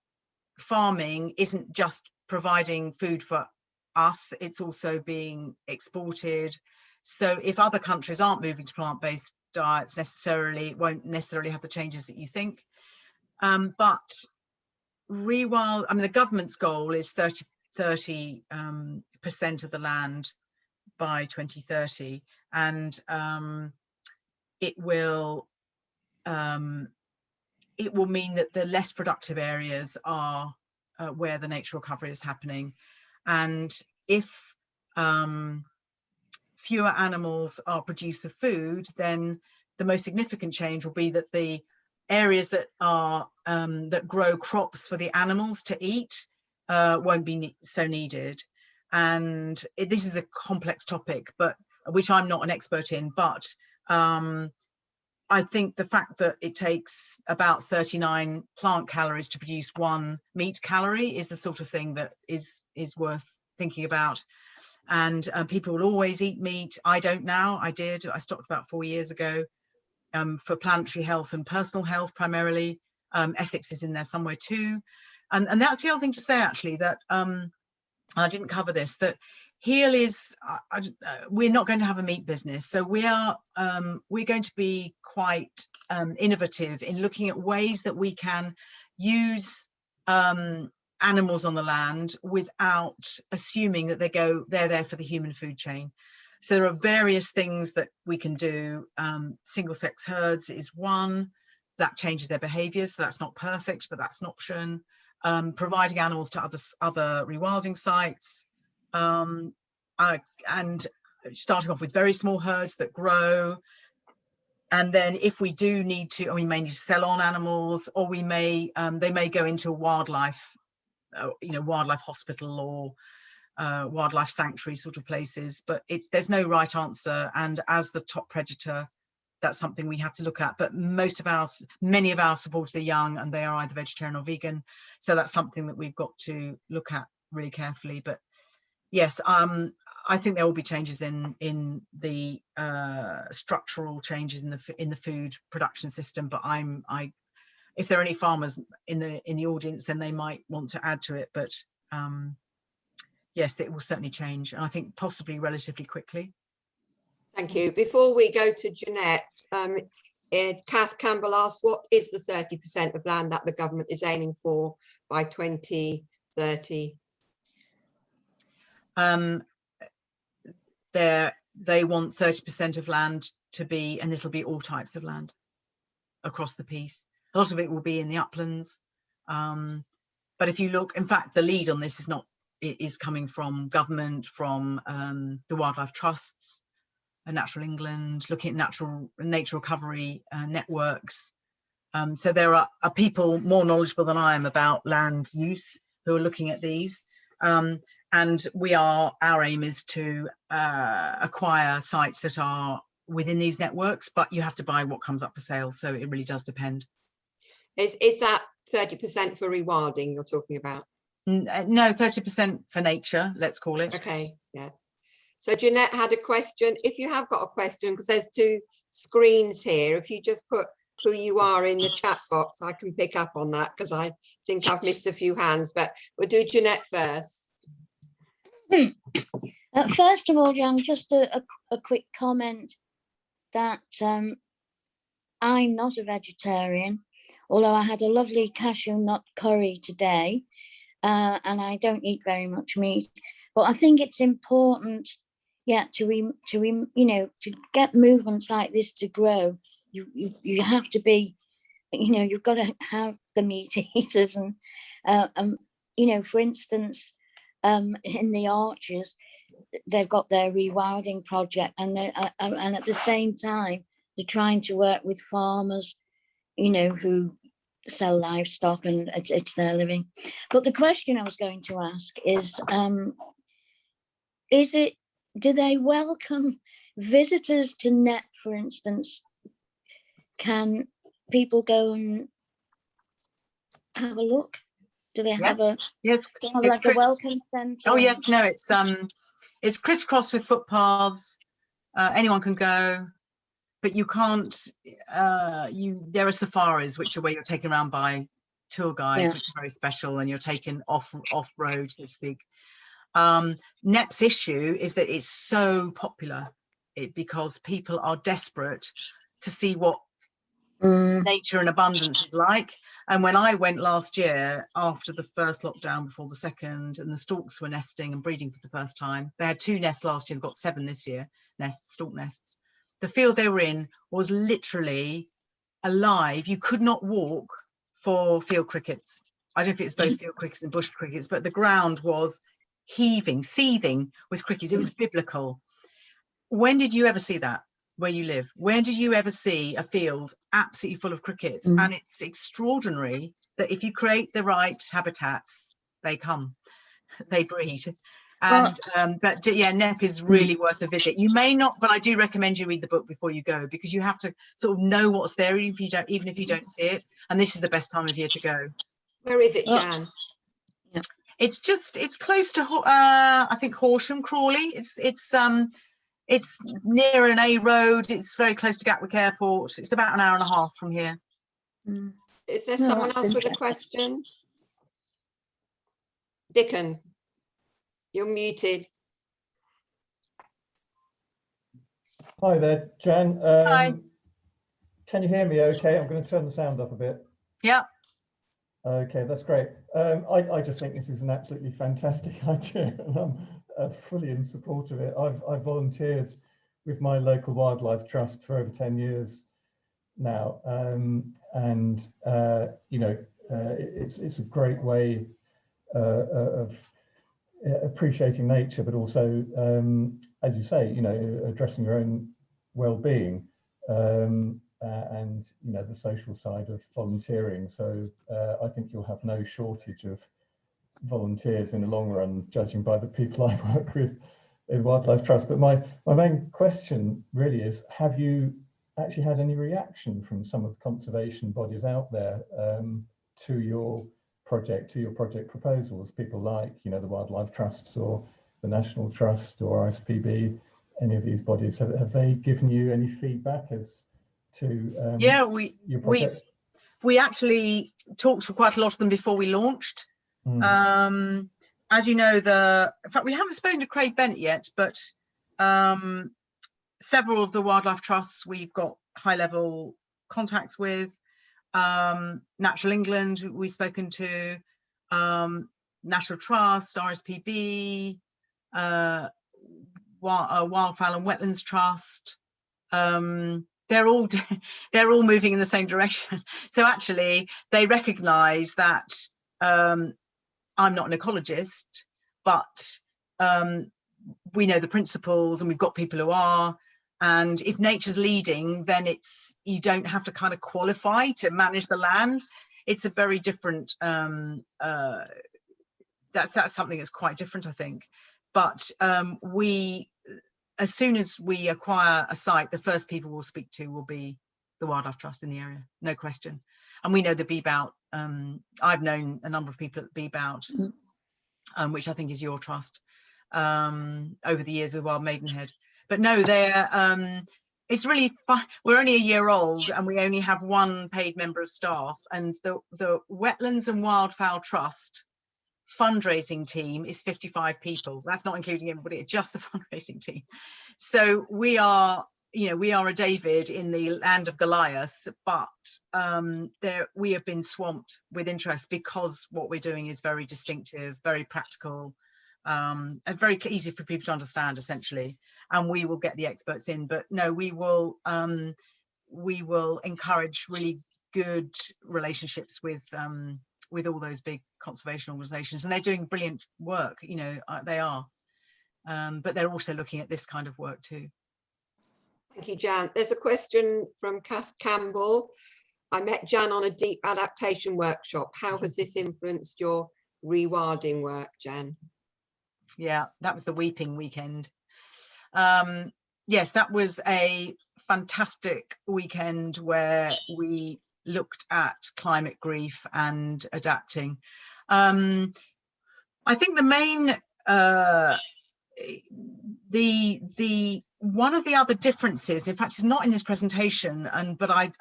farming isn't just providing food for us, it's also being exported. So if other countries aren't moving to plant-based diets necessarily, it won't necessarily have the changes that you think. But rewild, I mean, the government's goal is 30% of the land by 2030, and it will mean that the less productive areas are where the nature recovery is happening. And if fewer animals are produced for food, then the most significant change will be that the areas that are that grow crops for the animals to eat won't be so needed. And this is a complex topic, but which I'm not an expert in, but I think the fact that it takes about 39 plant calories to produce 1 meat calorie is the sort of thing that is worth thinking about. And people will always eat meat. I don't now. I stopped about 4 years ago, for planetary health and personal health primarily. Ethics is in there somewhere too. And that's the other thing to say, actually, that I didn't cover this, that Heal is, we're not going to have a meat business. So we're going to be quite innovative in looking at ways that we can use animals on the land without assuming that they're there for the human food chain. So there are various things that we can do. Single sex herds is one that changes their behaviors. So that's not perfect, but that's an option. Providing animals to other rewilding sites, and starting off with very small herds that grow. And then if we do need to, or we may need to sell on animals, or we may, they may go into a wildlife, wildlife hospital or wildlife sanctuary sort of places. But there's no right answer. And as the top predator, that's something we have to look at. But many of our supporters are young, and they are either vegetarian or vegan. So that's something that we've got to look at really carefully. But yes, I think there will be changes in the structural changes in the food production system. But if there are any farmers in the audience, then they might want to add to it. But yes, it will certainly change, and I think possibly relatively quickly. Thank you. Before we go to Jeanette, Kath Campbell asks, what is the 30% of land that the government is aiming for by 2030? They want 30% of land to be, and it'll be all types of land across the piece. A lot of it will be in the uplands. But if you look, in fact, the lead on this is coming from government, from the wildlife trusts, Natural England, looking at nature recovery networks. So there are people more knowledgeable than I am about land use who are looking at these. And our aim is to acquire sites that are within these networks, but you have to buy what comes up for sale. So it really does depend. Is that 30% for rewilding you're talking about? No, 30% for nature, let's call it. Okay, yeah. So Jeanette had a question. If you have got a question, because there's 2 screens here, if you just put who you are in the chat box, I can pick up on that, because I think I've missed a few hands, but we'll do Jeanette first. First of all, Jan, just a quick comment that I'm not a vegetarian, although I had a lovely cashew nut curry today, and I don't eat very much meat. But I think it's important, to get movements like this to grow, you have to be, you've got to have the meat eaters, and for instance, in the Archers, they've got their rewilding project, and at the same time they're trying to work with farmers, who sell livestock, and it's their living. But the question I was going to ask is do they welcome visitors to Net, for instance? Can people go and have a look? Do they have a like a welcome centre? Oh yes, no, it's crisscrossed with footpaths. Anyone can go, but you can't. There are safaris, which are where you're taken around by tour guides, which are very special, and you're taken off road, so to speak. NEP's issue is that it's so popular because people are desperate to see what nature and abundance is like. And when I went last year, after the first lockdown before the second, and the storks were nesting and breeding for the first time, they had 2 nests last year, they've got 7 this year, stork nests. The field they were in was literally alive. You could not walk for field crickets. I don't know if it was both field crickets and bush crickets, but the ground was heaving, seething with crickets. It was biblical. When did you ever see that where you live? When did you ever see a field absolutely full of crickets? And it's extraordinary that if you create the right habitats, they come, they breed. And but yeah, NEP is really worth a visit. You may not, but I do recommend you read the book before you go, because you have to sort of know what's there, even if you don't see it. And this is the best time of year to go. Where is it, Jan? It's close to I think Horsham, Crawley. It's near an A road. It's very close to Gatwick Airport. It's about an hour and a half from here. Is there someone else with a question? Dickon, you're muted. Hi there, Jan. Hi. Can you hear me okay? I'm going to turn the sound up a bit. Yeah. Okay, that's great. I just think this is an absolutely fantastic idea, and I'm fully in support of it. I've volunteered with my local wildlife trust for over 10 years now, it's a great way of appreciating nature, but also, as you say, addressing your own well-being. And the social side of volunteering. So I think you'll have no shortage of volunteers in the long run, judging by the people I work with in Wildlife Trust. But my main question really is, have you actually had any reaction from some of the conservation bodies out there to your project proposals? People like, the Wildlife Trusts or the National Trust or ISPB, any of these bodies, have they given you any feedback as to your project? We actually talked to quite a lot of them before we launched. As you know, in fact, we haven't spoken to Craig Bennett yet, but several of the wildlife trusts we've got high-level contacts with. Natural England, we've spoken to, National Trust, RSPB, Wildfowl and Wetlands Trust. They're all moving in the same direction. So actually, they recognise that I'm not an ecologist, but we know the principles, and we've got people who are. And if nature's leading, then you don't have to kind of qualify to manage the land. It's a very different. That's something that's quite different, I think. But as soon as we acquire a site, the first people we'll speak to will be the Wildlife Trust in the area, no question. And we know the Beebout. I've known a number of people at the Beebout, which I think is your trust, over the years with Wild Maidenhead. But no, it's really fun. We're only a year old, and we only have one paid member of staff. And the Wetlands and Wildfowl Trust fundraising team is 55 people. That's not including everybody, just the fundraising team. So we are a David in the land of Goliath, but we have been swamped with interest because what we're doing is very distinctive, very practical, and very easy for people to understand, essentially. And we will get the experts in, but no, we will encourage really good relationships with all those big conservation organizations, and they're doing brilliant work, you know, they are, but they're also looking at this kind of work too. Thank you, Jan. There's a question from Kath Campbell. I met Jan on a deep adaptation workshop. How has this influenced your rewilding work, Jan? Yeah, that was the weeping weekend. Yes, that was a fantastic weekend where we looked at climate grief and adapting. I think the main one of the other differences, in fact, it's not in this presentation, but I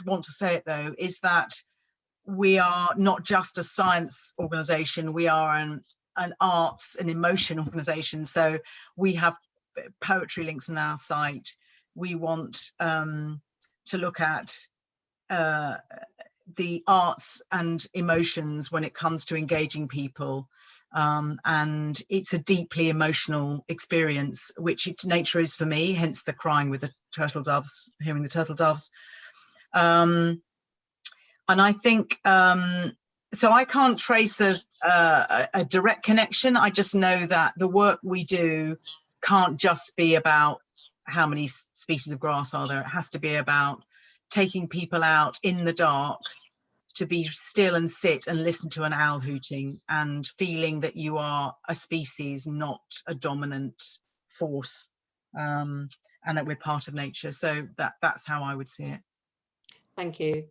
want to say it though, is that we are not just a science organization, we are an arts and emotion organization. So we have poetry links on our site. We want to look at the arts and emotions when it comes to engaging people, and it's a deeply emotional experience, which nature is for me, hence the crying with the turtle doves, hearing the turtle doves. And I think so I can't trace a direct connection. I just know that the work we do can't just be about how many species of grass are there. It has to be about taking people out in the dark to be still and sit and listen to an owl hooting and feeling that you are a species, not a dominant force, and that we're part of nature. So that's how I would see it. Thank you.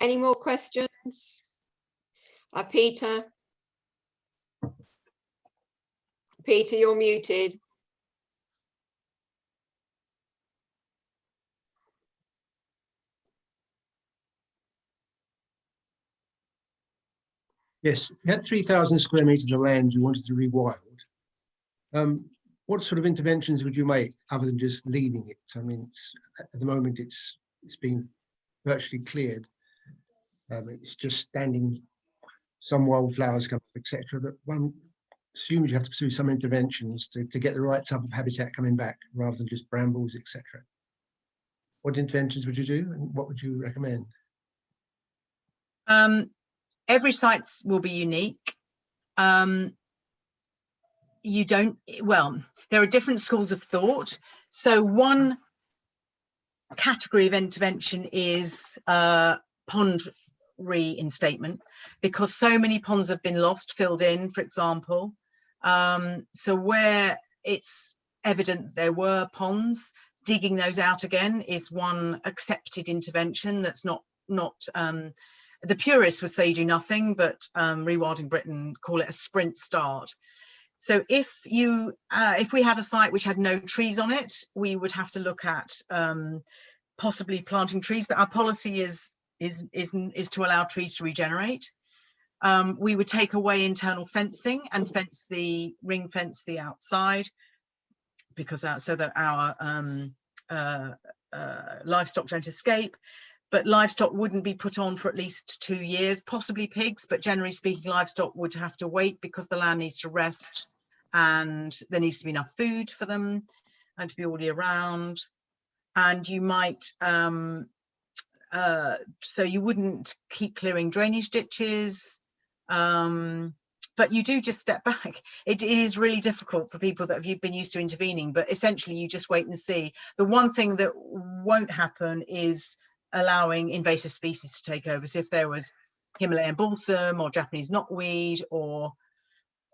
Any more questions? Peter? Peter, you're muted. Yes, you had 3,000 square meters of land you wanted to rewild. What sort of interventions would you make other than just leaving it? I mean, at the moment it's been virtually cleared. It's just standing, some wildflowers come up, etc. But one assumes you have to pursue some interventions to get the right type of habitat coming back, rather than just brambles, etc. What interventions would you do, and what would you recommend? Every site will be unique. There are different schools of thought. So one category of intervention is pond reinstatement, because so many ponds have been lost, filled in, for example. So where it's evident there were ponds, digging those out again is one accepted intervention. That's not the purists would say do nothing, but Rewilding Britain call it a sprint start. So if we had a site which had no trees on it, we would have to look at possibly planting trees, but our policy is to allow trees to regenerate. We would take away internal fencing and ring fence the outside, because so that our livestock don't escape. But livestock wouldn't be put on for at least 2 years, possibly pigs, but generally speaking, livestock would have to wait because the land needs to rest and there needs to be enough food for them and to be all year round. And you might, so you wouldn't keep clearing drainage ditches, but you do just step back. It is really difficult for people that have been used to intervening, but essentially you just wait and see. The one thing that won't happen is allowing invasive species to take over. So if there was Himalayan balsam or Japanese knotweed or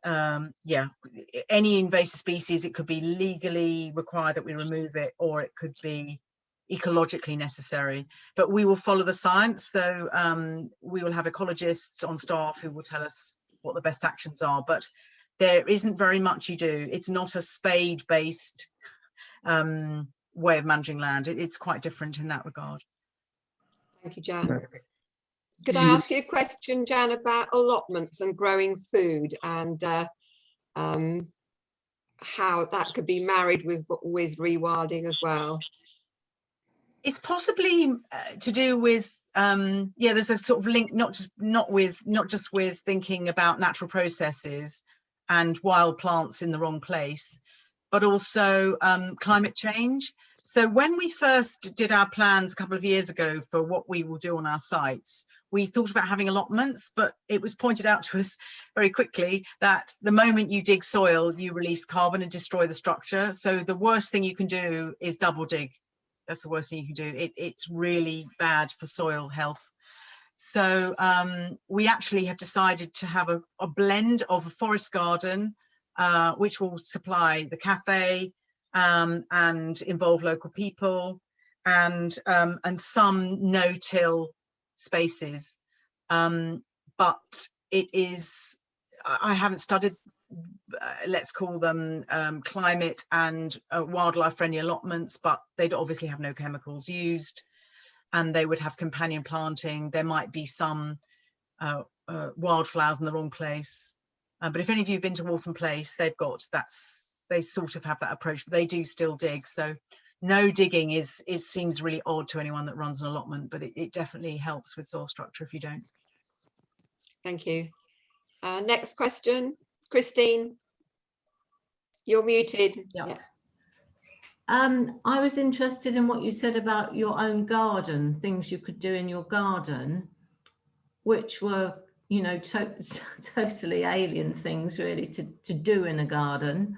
any invasive species, it could be legally required that we remove it, or it could be ecologically necessary. But we will follow the science. So we will have ecologists on staff who will tell us what the best actions are, but there isn't very much you do. It's not a spade based way of managing land. It's quite different in that regard. Thank you, Jan. Could I ask you a question, Jan, about allotments and growing food, and how that could be married with rewilding as well? It's possibly to do with there's a sort of link, not just with thinking about natural processes and wild plants in the wrong place, but also climate change. So when we first did our plans a couple of years ago for what we will do on our sites, we thought about having allotments, but it was pointed out to us very quickly that the moment you dig soil, you release carbon and destroy the structure. So the worst thing you can do is double dig. That's the worst thing you can do. It's really bad for soil health. So we actually have decided to have a blend of a forest garden, which will supply the cafe and involve local people, and some no-till spaces. But it is, I haven't studied, let's call them climate and wildlife friendly allotments, but they'd obviously have no chemicals used, and they would have companion planting. There might be some wildflowers in the wrong place. But if any of you have been to Waltham Place, they've got, they sort of have that approach, but they do still dig. So no digging seems really odd to anyone that runs an allotment, but it definitely helps with soil structure if you don't. Thank you. Next question, Christine. You're muted. Yeah. I was interested in what you said about your own garden, things you could do in your garden, which were, you know, totally alien things really to do in a garden.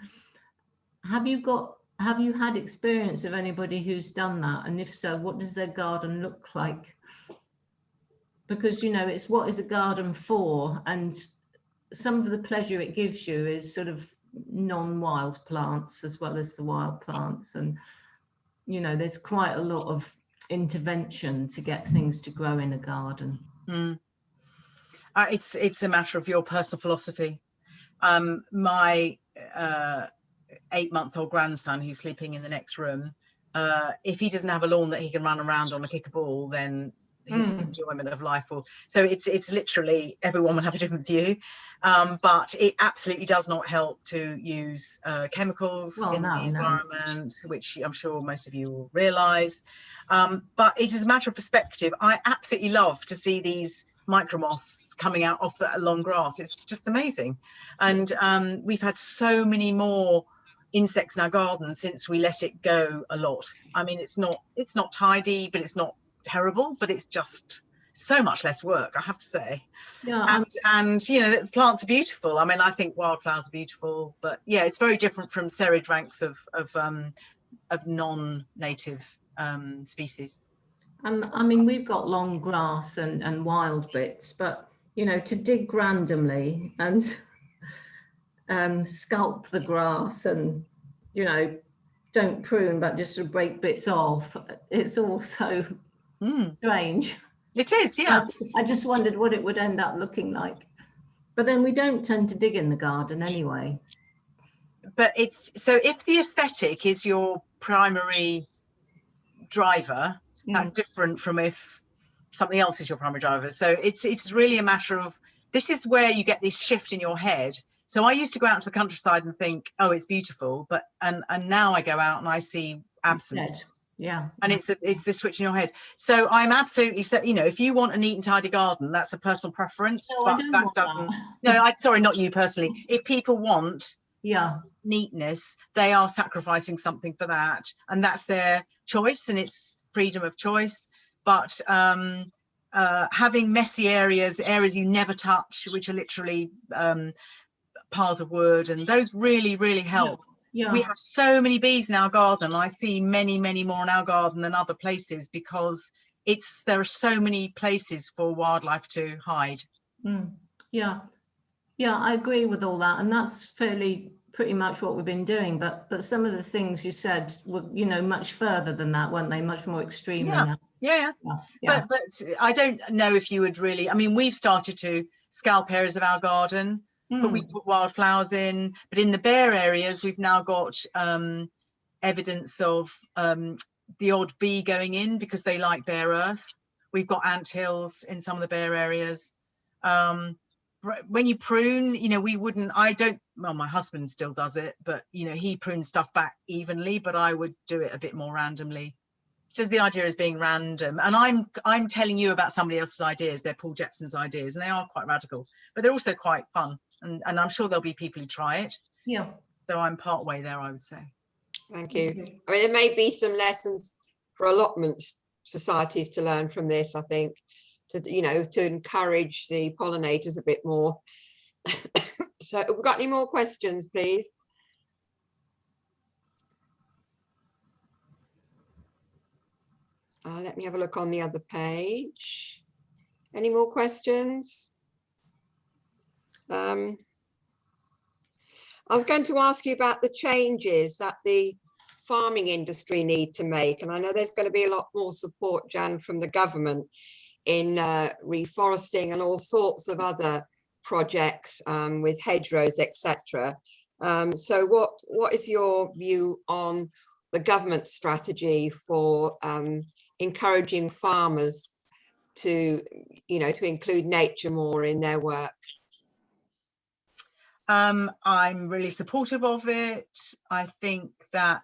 Have you had experience of anybody who's done that? And if so, what does their garden look like? Because, you know, it's what is a garden for? And some of the pleasure it gives you is sort of non-wild plants as well as the wild plants. And, you know, there's quite a lot of intervention to get things to grow in a garden. It's a matter of your personal philosophy. My 8-month-old grandson, who's sleeping in the next room, if he doesn't have a lawn that he can run around on a kick a ball, then his enjoyment of life will. So it's literally, everyone will have a different view, but it absolutely does not help to use chemicals in the environment, which I'm sure most of you will realise. But it is a matter of perspective. I absolutely love to see these micromoths coming out of that long grass. It's just amazing. And we've had so many more insects in our garden since we let it go a lot. I mean, it's not tidy, but it's not terrible, but it's just so much less work, I have to say. Yeah. And you know, the plants are beautiful. I mean, I think wildflowers are beautiful, but yeah, it's very different from serried ranks of non-native species. I mean, we've got long grass and wild bits, but you know, to dig randomly and sculpt the grass and, you know, don't prune but just sort of break bits off, it's all so strange. It is, yeah. I just wondered what it would end up looking like. But then we don't tend to dig in the garden anyway. But it's, so if the aesthetic is your primary driver, that's different from if something else is your primary driver. So it's really a matter of, this is where you get this shift in your head. So I used to go out to the countryside and think, oh, it's beautiful, but and now I go out and I see absence. Yeah. And it's the switch in your head. So I'm absolutely, you know, if you want a neat and tidy garden, that's a personal preference. No, but that doesn't. No, sorry, not you personally. If people want neatness, they are sacrificing something for that, and that's their choice, and it's freedom of choice. But having messy areas you never touch, which are literally piles of wood, and those really, really help. Yeah. We have so many bees in our garden. I see many, many more in our garden than other places, because there are so many places for wildlife to hide. Yeah, I agree with all that, and that's pretty much what we've been doing. But some of the things you said were, you know, much further than that, weren't they? Much more extreme. Yeah. But I don't know if you would really. I mean, we've started to scalp areas of our garden. But we put wildflowers in. But in the bare areas, we've now got evidence of the odd bee going in because they like bare earth. We've got anthills in some of the bare areas. When you prune, you know, well, my husband still does it, but, you know, he prunes stuff back evenly, but I would do it a bit more randomly. Just the idea is being random, and I'm telling you about somebody else's ideas. They're Paul Jepson's ideas, and they are quite radical, but they're also quite fun. and I'm sure there'll be people who try it. Yeah. So I'm part way there, I would say. Thank you. I mean, there may be some lessons for allotments societies to learn from this, I think, to, you know, to encourage the pollinators a bit more. So have we got any more questions, please? Let me have a look on the other page. Any more questions? I was going to ask you about the changes that the farming industry need to make. And I know there's going to be a lot more support, Jan, from the government in reforesting and all sorts of other projects with hedgerows, etc. So what is your view on the government strategy for encouraging farmers to, you know, to include nature more in their work? I'm really supportive of it. I think that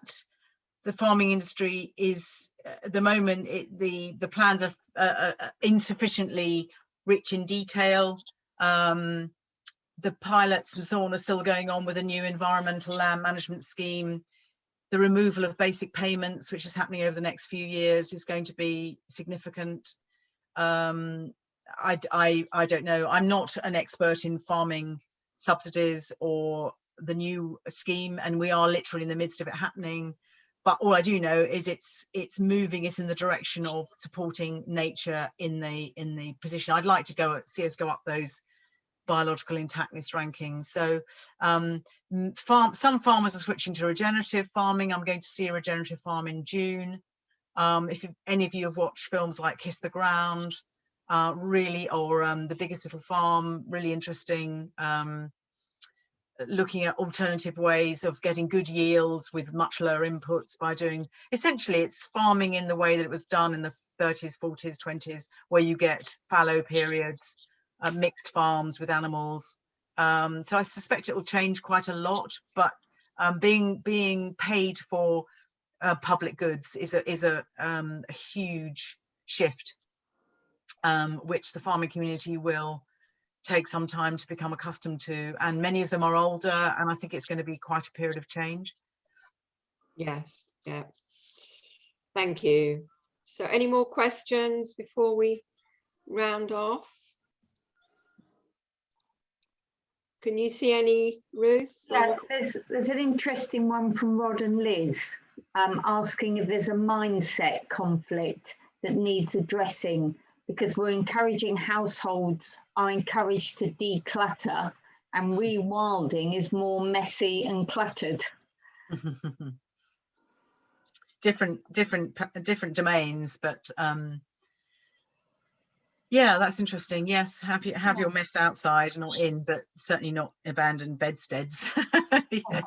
the farming industry is, at the moment, the plans are insufficiently rich in detail. The pilots and so on are still going on with a new environmental land management scheme. The removal of basic payments, which is happening over the next few years, is going to be significant. I don't know. I'm not an expert in farming subsidies or the new scheme, and we are literally in the midst of it happening. But all I do know is it's moving us in the direction of supporting nature in the position I'd like to see us go up those biological intactness rankings. So some farmers are switching to regenerative farming. I'm going to see a regenerative farm in June. If any of you have watched films like Kiss the Ground, really, or The Biggest Little Farm, really interesting, looking at alternative ways of getting good yields with much lower inputs by doing, essentially it's farming in the way that it was done in the 30s, 40s, 20s, where you get fallow periods, mixed farms with animals. So I suspect it will change quite a lot, but being paid for public goods is a huge shift, which the farming community will take some time to become accustomed to, and many of them are older, and I think it's going to be quite a period of change. Yes, yeah. Thank you. So any more questions before we round off? Can you see any, Ruth? Yeah, there's an interesting one from Rod and Liz, asking if there's a mindset conflict that needs addressing, because we're encouraging households are encouraged to declutter, and rewilding is more messy and cluttered. different domains, but yeah, that's interesting. Yes, have your mess outside, not in, but certainly not abandoned bedsteads. Yes,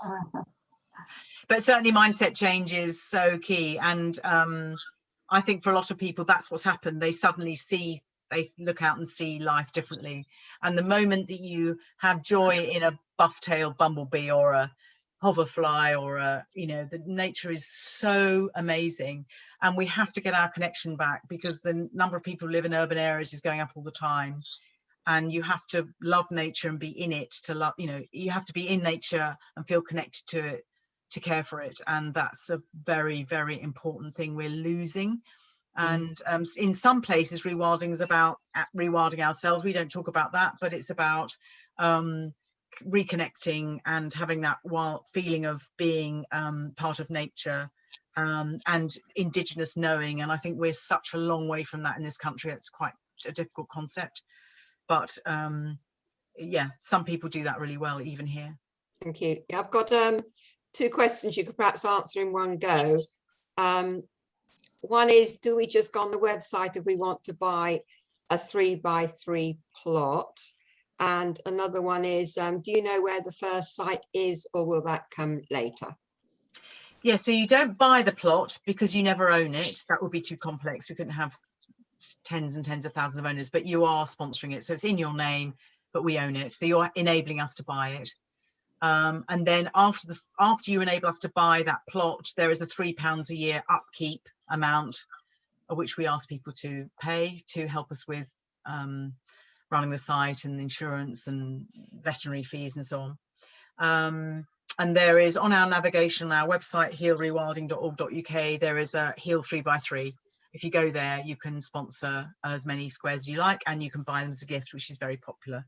but certainly mindset change is so key, and I think for a lot of people that's what's happened. They suddenly look out and see life differently, and the moment that you have joy in a buff-tailed bumblebee or a hoverfly or a, you know, the nature is so amazing, and we have to get our connection back, because the number of people who live in urban areas is going up all the time, and you have to love nature and be in it to love, you know, you have to be in nature and feel connected to it to care for it, and that's a very, very important thing we're losing. And in some places rewilding is about rewilding ourselves. We don't talk about that, but it's about reconnecting and having that wild feeling of being part of nature, and indigenous knowing. And I think we're such a long way from that in this country. It's quite a difficult concept, but yeah, some people do that really well, even here. Thank you. I've got two questions you could perhaps answer in one go. One is, do we just go on the website if we want to buy a 3x3 plot? And another one is, do you know where the first site is, or will that come later? Yeah, so you don't buy the plot because you never own it. That would be too complex. We couldn't have tens and tens of thousands of owners, but you are sponsoring it. So it's in your name, but we own it. So you're enabling us to buy it. And then after you enable us to buy that plot, there is a £3 a year upkeep amount, which we ask people to pay to help us with running the site and insurance and veterinary fees and so on. And there is on our navigation on our website, healrewilding.org.uk, there is a Heal 3x3. If you go there, you can sponsor as many squares as you like, and you can buy them as a gift, which is very popular.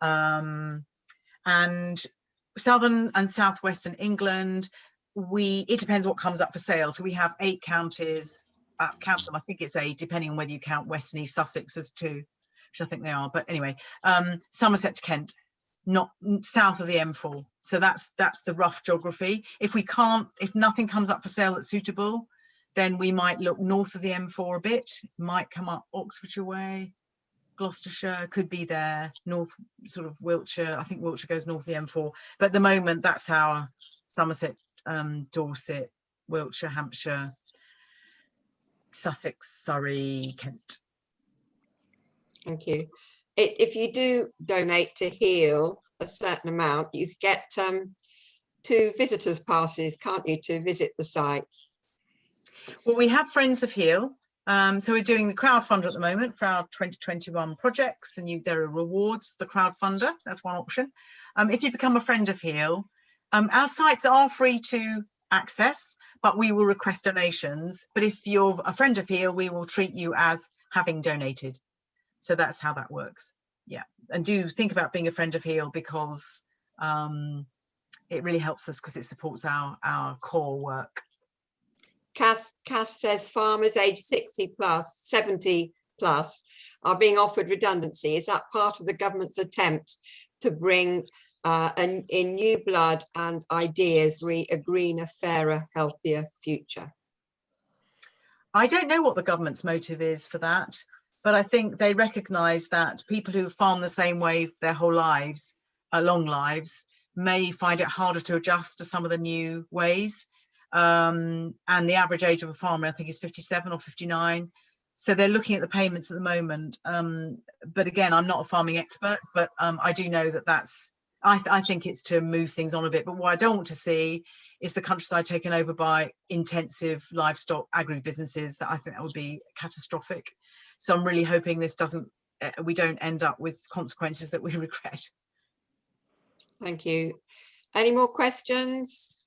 And southern and southwestern England, it depends what comes up for sale. So we have 8 counties, count them, I think it's 8, depending on whether you count West and East Sussex as 2, which I think they are. But anyway, Somerset to Kent, not south of the M4. So that's the rough geography. If nothing comes up for sale that's suitable, then we might look north of the M4 a bit, might come up Oxfordshire way, Gloucestershire could be there, north sort of Wiltshire. I think Wiltshire goes north of the M4, but at the moment that's our Somerset, Dorset, Wiltshire, Hampshire, Sussex, Surrey, Kent. Thank you. If you do donate to Heal a certain amount, you get 2 visitors passes, can't you, to visit the site? Well, we have Friends of Heal. So we're doing the crowdfunder at the moment for our 2021 projects, and there are rewards for the crowdfunder. That's one option. If you become a friend of Heal, our sites are free to access, but we will request donations. But if you're a friend of Heal, we will treat you as having donated. So that's how that works. Yeah, and do think about being a friend of Heal, because it really helps us, because it supports our core work. Cass says farmers aged 60 plus, 70 plus are being offered redundancy. Is that part of the government's attempt to bring in new blood and ideas, a greener, fairer, healthier future? I don't know what the government's motive is for that, but I think they recognise that people who farm the same way their whole lives, long lives, may find it harder to adjust to some of the new ways. And the average age of a farmer, I think, is 57 or 59. So they're looking at the payments at the moment. But again, I'm not a farming expert, but I do know that I think it's to move things on a bit. But what I don't want to see is the countryside taken over by intensive livestock agribusinesses. That I think that would be catastrophic. So I'm really hoping we don't end up with consequences that we regret. Thank you. Any more questions?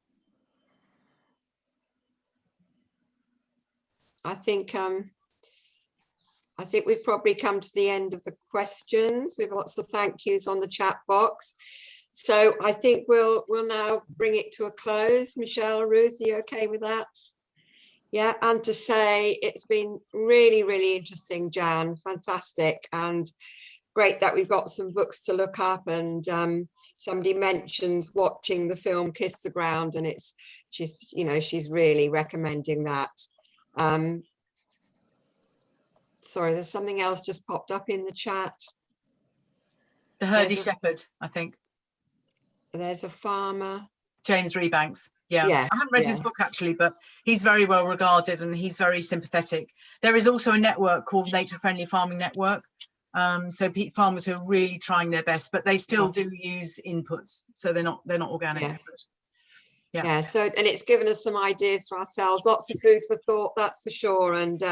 I think we've probably come to the end of the questions. We've lots of thank yous on the chat box. So I think we'll now bring it to a close. Michelle, Ruth, are you okay with that? Yeah, and to say it's been really, really interesting, Jan, fantastic, and great that we've got some books to look up. And somebody mentions watching the film Kiss the Ground, and she's really recommending that. Sorry, there's something else just popped up in the chat. The Herdy Shepherd, I think. There's a farmer. James Rebanks. Yeah. I haven't read his book actually, but he's very well regarded and he's very sympathetic. There is also a network called Nature Friendly Farming Network. So farmers who are really trying their best, but they still do use inputs, so they're not organic. Yeah. So, and it's given us some ideas for ourselves, lots of food for thought, that's for sure. And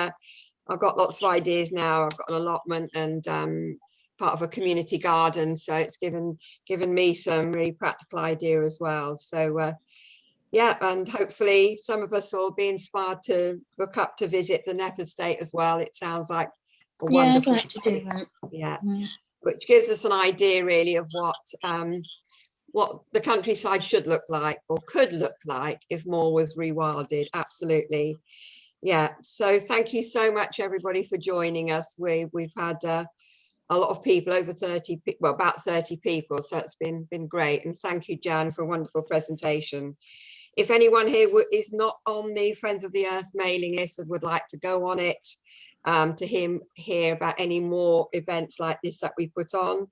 I've got lots of ideas now. I've got an allotment and part of a community garden, so it's given me some really practical idea as well. So yeah, and hopefully some of us will be inspired to look up to visit the Knepp estate as well. It sounds like a wonderful I'd like to do that. Yeah, which gives us an idea really of what the countryside should look like or could look like if more was rewilded. Absolutely. Yeah, so thank you so much everybody for joining us. We've had a lot of people, over 30, well, about 30 people, so it's been great. And thank you, Jan, for a wonderful presentation. If anyone here is not on the Friends of the Earth mailing list and would like to go on it to hear about any more events like this that we put on,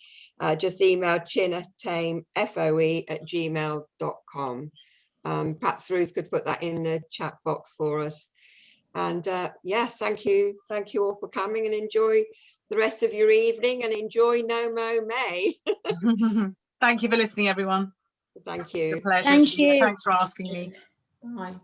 just email Chinnor, Thame, FOE@gmail.com. Perhaps Ruth could put that in the chat box for us. And yeah, thank you all for coming, and enjoy the rest of your evening and enjoy No Mow May. Thank you for listening, everyone. Thank you. It's a pleasure. Thank you. Thanks for asking me. Bye.